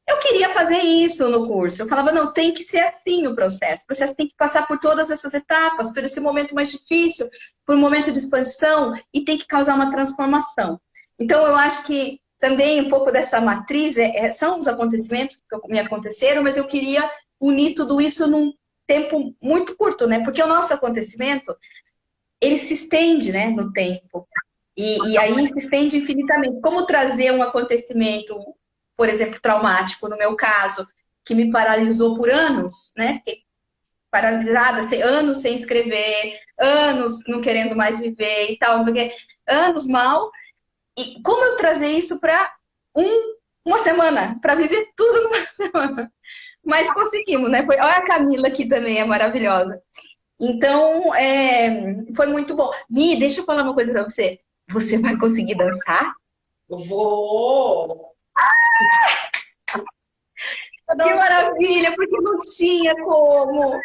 Eu queria fazer isso no curso. Eu falava, não, tem que ser assim o processo. O processo tem que passar por todas essas etapas, por esse momento mais difícil, por um momento de expansão, e tem que causar uma transformação. Então, eu acho que também um pouco dessa matriz são os acontecimentos que me aconteceram, mas eu queria unir tudo isso num tempo muito curto, né? Porque o nosso acontecimento, ele se estende, né, no tempo. E aí se estende infinitamente. Como trazer um acontecimento, por exemplo, traumático, no meu caso, que me paralisou por anos, né? Fiquei paralisada, anos sem escrever, anos não querendo mais viver e tal, não sei o quê, anos mal. E como eu trazer isso para uma semana, para viver tudo numa semana? Mas conseguimos, né? Olha a Camila aqui também, é maravilhosa. Então, foi muito bom. Mi, deixa eu falar uma coisa para você. Você vai conseguir dançar? Vou! Que maravilha, porque não tinha como.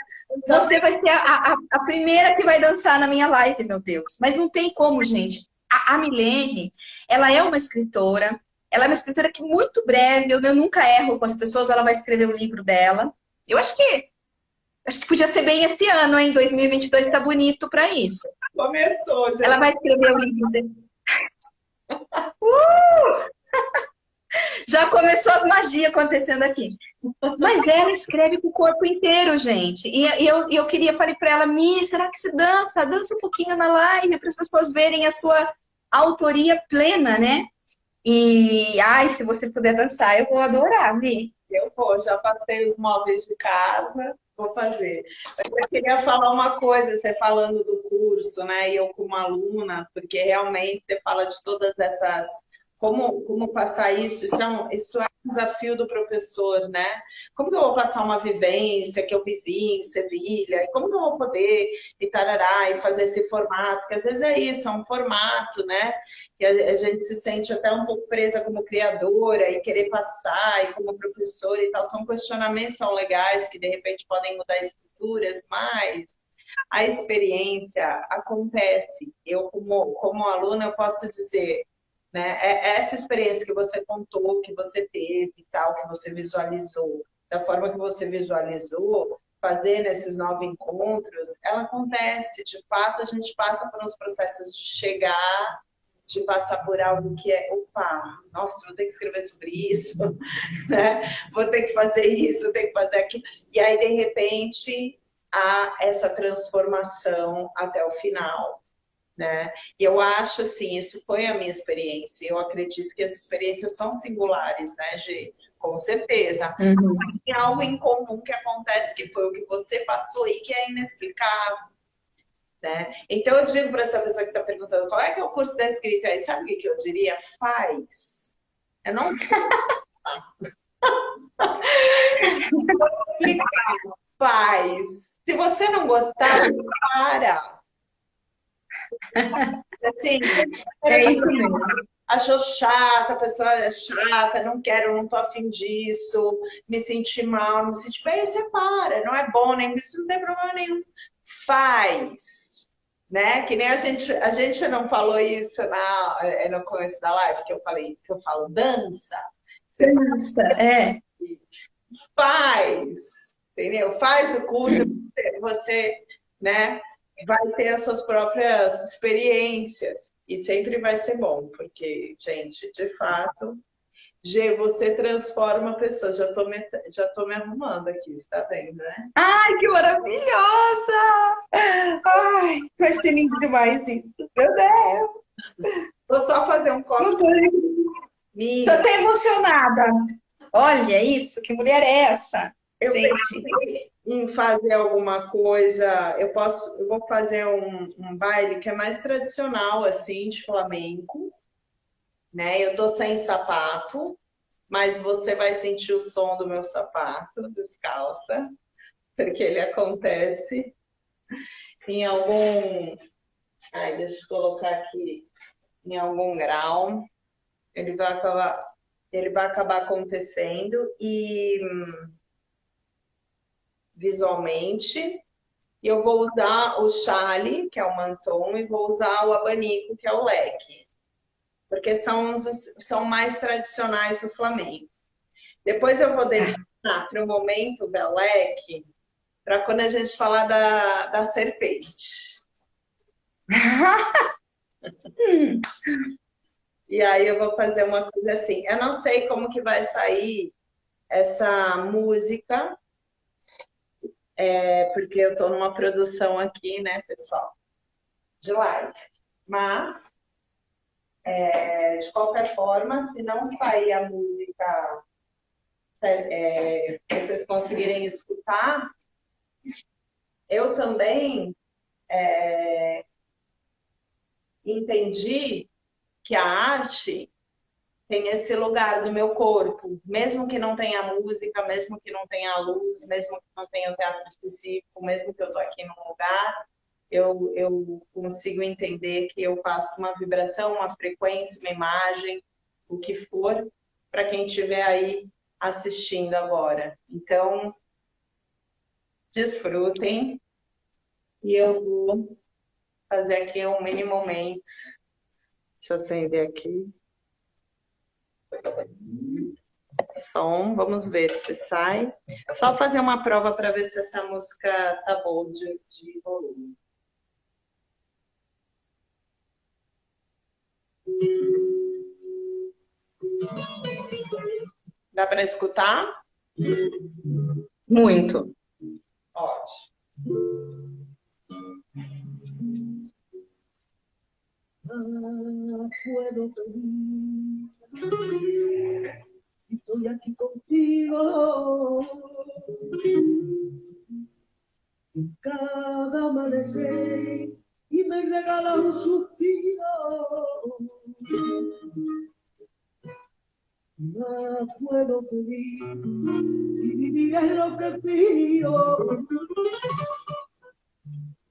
Você vai ser a primeira que vai dançar na minha live, meu Deus. Mas não tem como, gente. A Milene, ela é uma escritora. Ela é uma escritora que muito breve, eu nunca erro com as pessoas, ela vai escrever o livro dela. Eu acho que podia ser bem esse ano, hein? 2022 está bonito para isso. Começou, já. Ela vai escrever o livro dela. Já começou as magias acontecendo aqui. Mas ela escreve com o corpo inteiro, gente. E eu queria, falei para ela, Mi, será que se dança? Dança um pouquinho na live para as pessoas verem a sua autoria plena, né? E, ai, se você puder dançar, eu vou adorar, Mi. Eu vou, já passei os móveis de casa, vou fazer. Eu queria falar uma coisa, você falando do curso, né? E eu como aluna, porque realmente você fala de todas essas. Como passar isso? Isso é um desafio do professor, né? Como que eu vou passar uma vivência que eu vivi em Sevilha? E como que eu vou poder e tarará, e fazer esse formato? Porque às vezes é isso, é um formato, né? E a gente se sente até um pouco presa como criadora e querer passar, e como professora e tal. São questionamentos, são legais, que de repente podem mudar estruturas, mas a experiência acontece. Eu, como aluna, eu posso dizer, né, essa experiência que você contou, que você teve e tal, que você visualizou, da forma que você visualizou, fazer nesses 9 encontros, ela acontece. De fato, a gente passa por uns processos de chegar, de passar por algo que é, opa, nossa, vou ter que escrever sobre isso, né? Vou ter que fazer isso, vou ter que fazer aquilo. E aí, de repente, há essa transformação até o final, né? E eu acho, assim, isso foi a minha experiência. Eu acredito que as experiências são singulares, né, Gi? Com certeza. Uhum. Tem algo em comum que acontece, que foi o que você passou e que é inexplicável, né? Então eu digo para essa pessoa que está perguntando qual é que é o curso da escrita aí, sabe o que eu diria? Faz. Eu não vou explicar. Faz. Se você não gostar, para. Assim, É isso mesmo. achou chata, a pessoa é chata, não quero, não tô afim disso, me senti mal, me senti bem, você para, não é bom, nem isso não tem problema nenhum. Faz, né? Que nem a gente não falou isso no começo da live, que eu falei, que eu falo dança, você Nossa, é. faz, entendeu? Faz o curso, você, né, vai ter as suas próprias experiências e sempre vai ser bom, porque, gente, de fato, G, você transforma a pessoa. Já tô me arrumando aqui, está vendo, né? Ai, que maravilhosa! Ai, vai ser lindo demais isso. Meu Deus! Vou só fazer um Não cosplay. tô até emocionada. Olha isso, que mulher é essa? Eu Gente, pensei em fazer alguma coisa. Eu vou fazer um baile que é mais tradicional, assim, de flamenco, né? Eu tô sem sapato, mas você vai sentir o som do meu sapato, descalça, porque ele acontece em algum. Ai, deixa eu colocar aqui. Em algum grau. Ele vai acabar, ele vai acabar acontecendo e visualmente. E eu vou usar o chale, que é o mantom, e vou usar o abanico, que é o leque, porque são mais tradicionais do Flamengo. Depois eu vou deixar para o momento da leque, para quando a gente falar da serpente. E aí eu vou fazer uma coisa assim. Eu não sei como que vai sair essa música, porque eu estou numa produção aqui, né, pessoal, de live. Mas, de qualquer forma, se não sair a música, vocês conseguirem escutar, eu também entendi que a arte tem esse lugar do meu corpo, mesmo que não tenha música, mesmo que não tenha luz, mesmo que não tenha um teatro específico, mesmo que eu estou aqui num lugar, eu consigo entender que eu faço uma vibração, uma frequência, uma imagem, o que for, para quem estiver aí assistindo agora. Então, desfrutem e eu vou fazer aqui um mini momento. Deixa eu acender aqui. Som, vamos ver se sai. Só fazer uma prova para ver se essa música tá boa de volume. Dá para escutar? muito. Ótimo. Puedo pedir, estoy aquí contigo. cada amanecer y me regala un suspiro. No puedo pedir si vivir es lo que pido.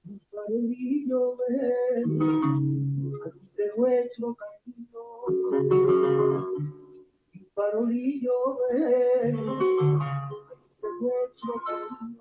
Un farolillo de nuestro camino. Un farolillo de nuestro camino.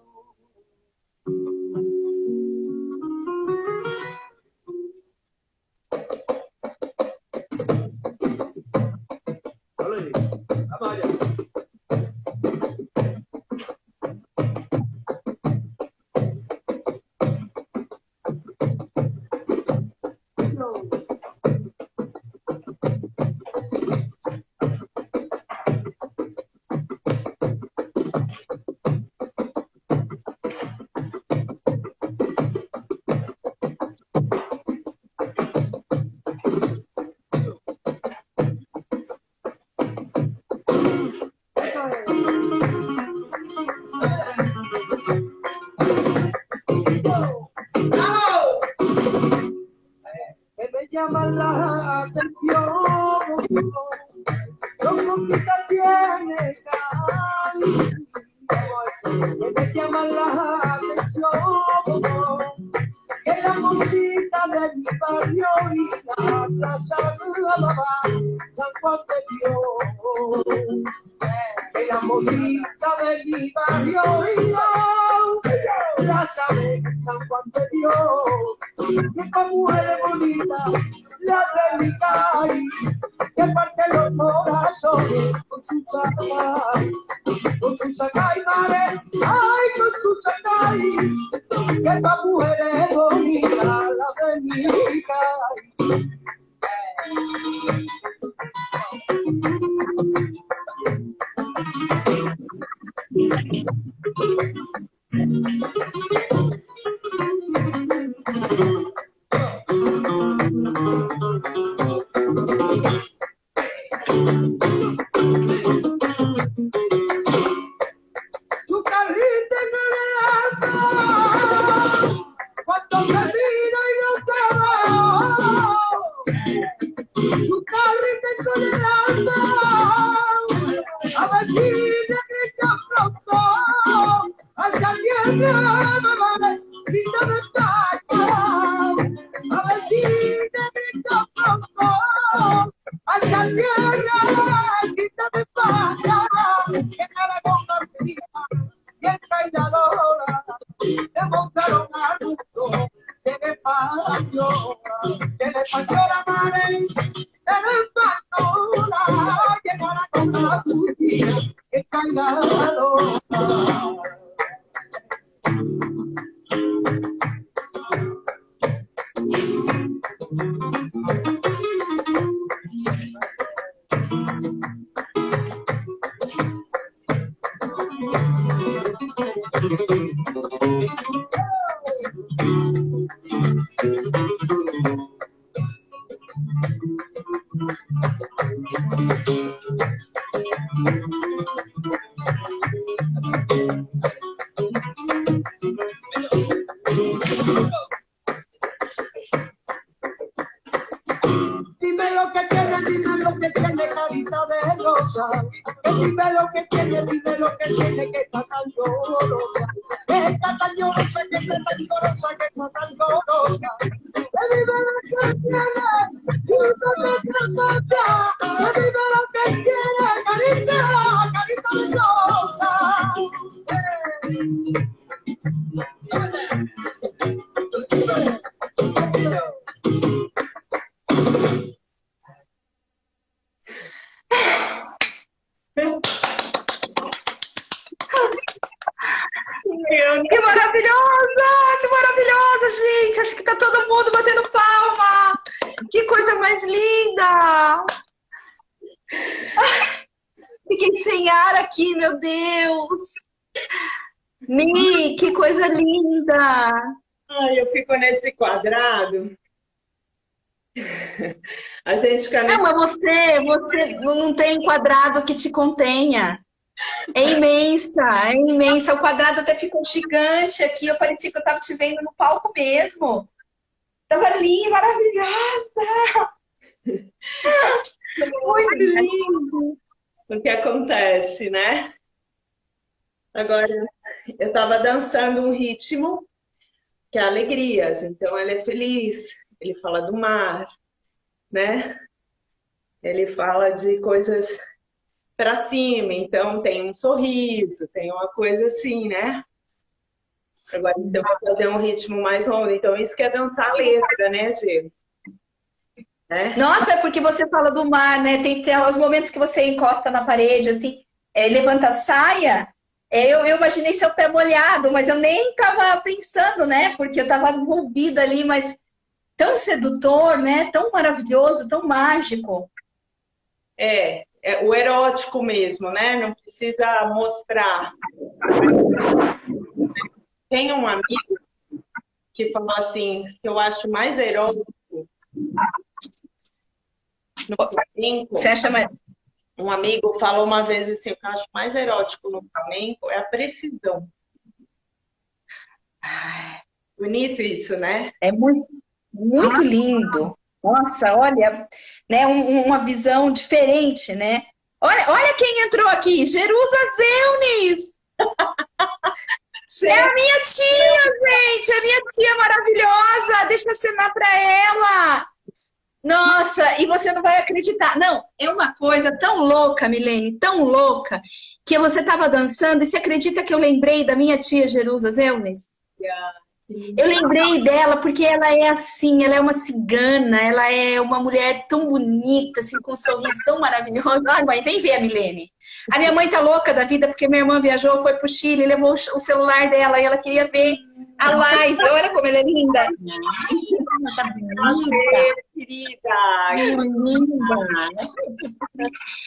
Llama la atención, los música tiene que me llama la atención, que la música de mi barrio y la plaza San Juan de Dios, que la música de mi barrio y la plaza de San Juan de Dios, que esta mujer bonita, la de mi país, que parte los corazones con su sacay, madre, ay, con su sacay, que esta mujer es bonita, la de mi país. Tu carrito en el alma, cuando te miro y no te veo. Tu carrito en el alma, a ver si te grita pronto, hacia tierra, mamá, si no me fallas. A ver si te grita pronto, hacia tierra, si no me fallas. Que Aragón García y en Cainadora demostraron al mundo que le pasó la madre, que le pasó la, que Aragón García y en Cainadora. Dime lo que tiene carita de rosa. Dime lo que tiene que está tan llorosa. Que está tan llorosa, que está tan llorosa, que está tan llorosa. Dime lo que tiene cosa. Dime lo que tiene carita de rosa. Que maravilhosa, gente! Acho que tá todo mundo batendo palma! Que coisa mais linda! Fiquei sem ar aqui, meu Deus! Mi, que coisa linda! Ai, eu fico nesse quadrado. A gente fica nesse... Não, mas você não tem quadrado que te contenha. É imensa, é imensa. O quadrado até ficou gigante aqui. Eu parecia que eu estava te vendo no palco mesmo. Tava ali, maravilhosa! Muito lindo! O que acontece, né? Agora, eu estava dançando um ritmo que é alegrias. Então, ele é feliz, ele fala do mar, né? Ele fala de coisas para cima, então tem um sorriso, tem uma coisa assim, né? Agora eu vou fazer um ritmo mais longo, então isso que é dançar a letra, né, Gê? Nossa, é porque você fala do mar, né? Tem os momentos que você encosta na parede, assim, levanta a saia. Eu imaginei seu pé molhado, mas eu nem tava pensando, né? Porque eu tava envolvida ali, mas tão sedutor, né? Tão maravilhoso, tão mágico. É o erótico mesmo, né? Não precisa mostrar. Tem um amigo que falou assim, que eu acho mais erótico no flamenco. Você acha mais... Um amigo falou uma vez assim, o que eu acho mais erótico no flamenco é a precisão. Bonito isso, né? É muito, muito lindo. Nossa, olha, né, uma visão diferente, né? Olha quem entrou aqui, Jerusa Zeunis! É a minha tia, gente! A minha tia maravilhosa! Deixa eu assinar para ela! Nossa, e você não vai acreditar. Não, é uma coisa tão louca, Milene, tão louca, que você estava dançando e você acredita que eu lembrei da minha tia Jerusa Zeunis? Eu lembrei dela porque ela é assim, ela é uma cigana, ela é uma mulher tão bonita, assim, com um sorriso tão maravilhoso. Ai, mãe, vem ver a Milene. A minha mãe tá louca da vida porque minha irmã viajou, foi pro Chile, levou o celular dela e ela queria ver a live. Olha como ela é linda. Querida.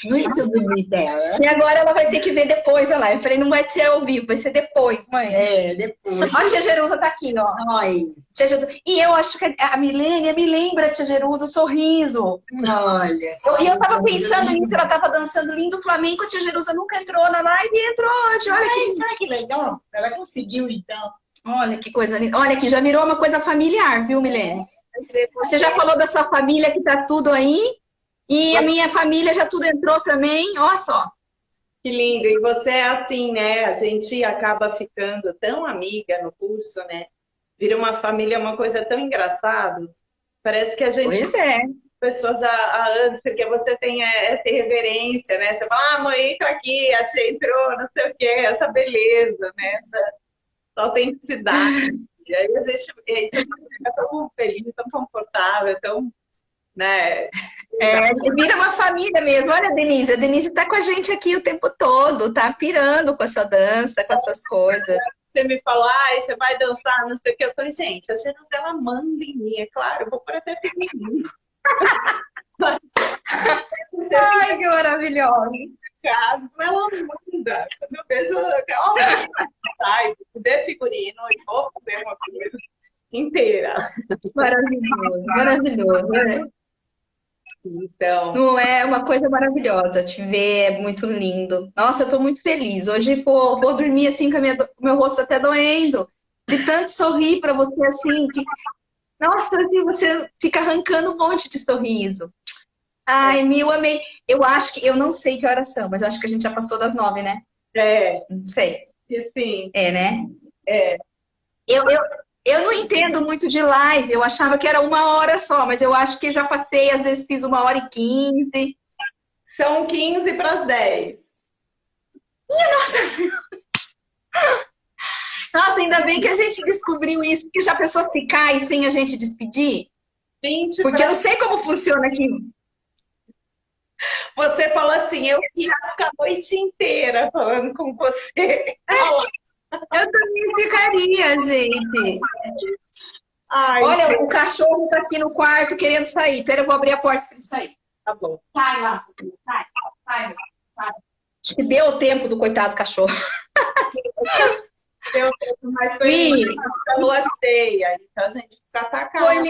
Muito bonita ela. E agora ela vai ter que ver depois a live. Eu falei, não vai ser ao vivo, vai ser depois, mãe. É, depois. Ó, a tia Jerusa tá aqui, ó. Ai, Tia Jerusa. E eu acho que a Milene me lembra, tia Jerusa, o sorriso. olha. E eu tava pensando nisso, ela tava dançando lindo flamenco, a tia Jerusa nunca entrou na live e entrou hoje. Olha Ai, que, sabe que legal? Ela conseguiu, então. olha que coisa linda. Olha que já virou uma coisa familiar, viu, Milene? Você já falou da sua família que tá tudo aí? E a minha família já tudo entrou também, olha só. Que lindo. E você é assim, né? A gente acaba ficando tão amiga no curso, né? Vira uma família, uma coisa tão engraçada. Parece que a gente... Pois é. Pessoas há anos, porque você tem essa irreverência, né? Você fala, mãe, entra aqui, a tia entrou, não sei o quê, essa beleza, né? Essa autenticidade. E aí a gente fica tão feliz, tão confortável, tão, né? Vira uma família mesmo. Olha a Denise tá com a gente aqui o tempo todo, tá pirando com a sua dança, com as suas coisas. Você me falou, você vai dançar, não sei o que. Eu falei, gente, a Jerusa, ela manda em mim, é claro, eu vou por até feminino. Ai, que maravilhosa. Ela manda. Quando eu vejo, sai, de figurino e vou fazer uma coisa inteira. Maravilhoso, maravilhoso, né? Então, Não é uma coisa maravilhosa te ver, é muito lindo. Nossa, eu tô muito feliz. Hoje vou dormir assim com o meu rosto até doendo, de tanto sorrir para você assim, que nossa, você fica arrancando um monte de sorriso. Ai, Mil, amei. Eu acho que, eu não sei que horas são, mas eu acho que a gente já passou das 9, né? Não sei. sim. É, né? É. Eu não entendo muito de live, eu achava que era 1 hora só, mas eu acho que já passei, às vezes fiz 1h15. São 15 para as 10. Minha Nossa Senhora! Nossa, ainda bem que a gente descobriu isso, porque já a pessoa se cai sem a gente despedir. 20 Porque eu não sei como funciona aqui. Você falou assim, eu queria ficar a noite inteira falando com você. Eu também ficaria, gente. Ai, Olha, o cachorro tá aqui no quarto querendo sair. Pera, eu vou abrir a porta para ele sair. tá bom. Sai lá. Sai. Acho que deu o tempo do coitado cachorro. Mas foi a lua cheia, então a gente fica atacado. Ai,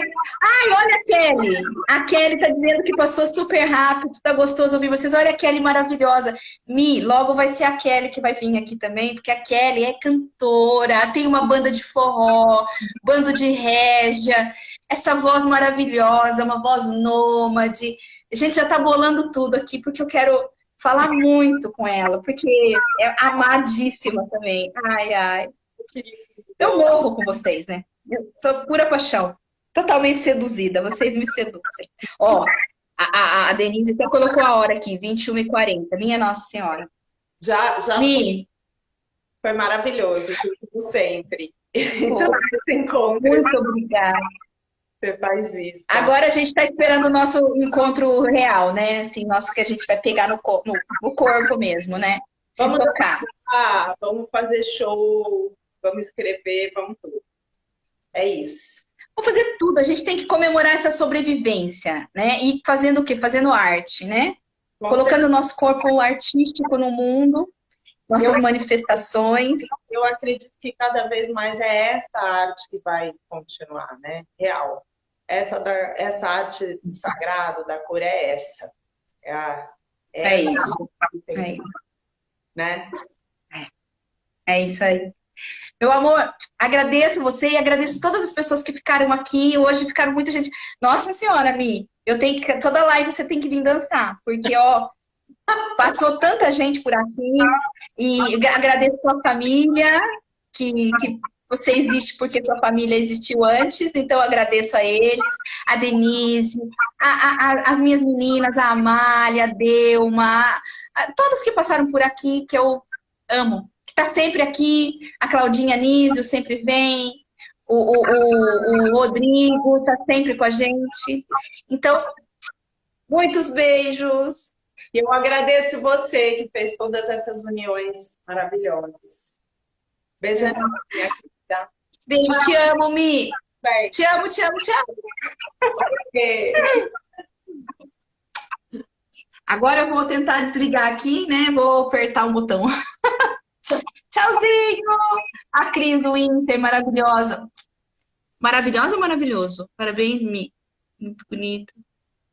olha a Kelly. A Kelly tá dizendo que passou super rápido, tá gostoso ouvir vocês. Olha a Kelly maravilhosa. Mi, logo vai ser a Kelly que vai vir aqui também, porque a Kelly é cantora, tem uma banda de forró, bando de régia, essa voz maravilhosa, uma voz nômade. A gente já tá bolando tudo aqui, porque eu quero falar muito com ela, porque é amadíssima também. Ai, ai. Eu morro com vocês, né? Eu sou pura paixão. Totalmente seduzida, vocês me seduzem. Ó, a Denise até colocou a hora aqui, 21h40. Minha Nossa Senhora. Já Mi, foi maravilhoso, como sempre. Então, esse encontro, muito obrigada. você faz isso. Tá? Agora a gente está esperando o nosso encontro real, né? Assim, nosso que a gente vai pegar no corpo mesmo, né? Se Vamos tocar. Vamos fazer show, vamos escrever, vamos tudo. É isso. Vamos fazer tudo, a gente tem que comemorar essa sobrevivência, né? E fazendo o quê? Fazendo arte, né? Colocando o nosso corpo artístico no mundo, nossas manifestações. Eu acredito que cada vez mais é essa arte que vai continuar, né? Real. Essa arte do sagrado, da cor, é essa. É isso. É isso. Né? É isso aí. Meu amor, agradeço você e agradeço todas as pessoas que ficaram aqui. Hoje ficaram muita gente. Nossa Senhora, Mi, eu tenho que. Toda live você tem que vir dançar, porque, ó, passou tanta gente por aqui. E agradeço a sua família, que você existe porque sua família existiu antes, então eu agradeço a eles, a Denise, as minhas meninas, a Amália, a Delma, todas que passaram por aqui, que eu amo. Está sempre aqui, a Claudinha Nísio sempre vem, o Rodrigo está sempre com a gente. Então, muitos beijos. Eu agradeço você que fez todas essas uniões maravilhosas. Beijo enorme, minha querida. Beijo, te amo, Mi. Bem. Te amo, te amo, te amo. Okay. Agora eu vou tentar desligar aqui, né? Vou apertar um botão. Tchauzinho! A Cris Winter, maravilhosa. Maravilhosa ou maravilhoso? Parabéns, Mi. Muito bonito.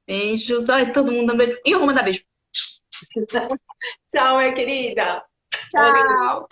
Beijos. Olha, todo mundo dando beijo. E eu vou mandar beijo. Tchau, minha querida. Tchau.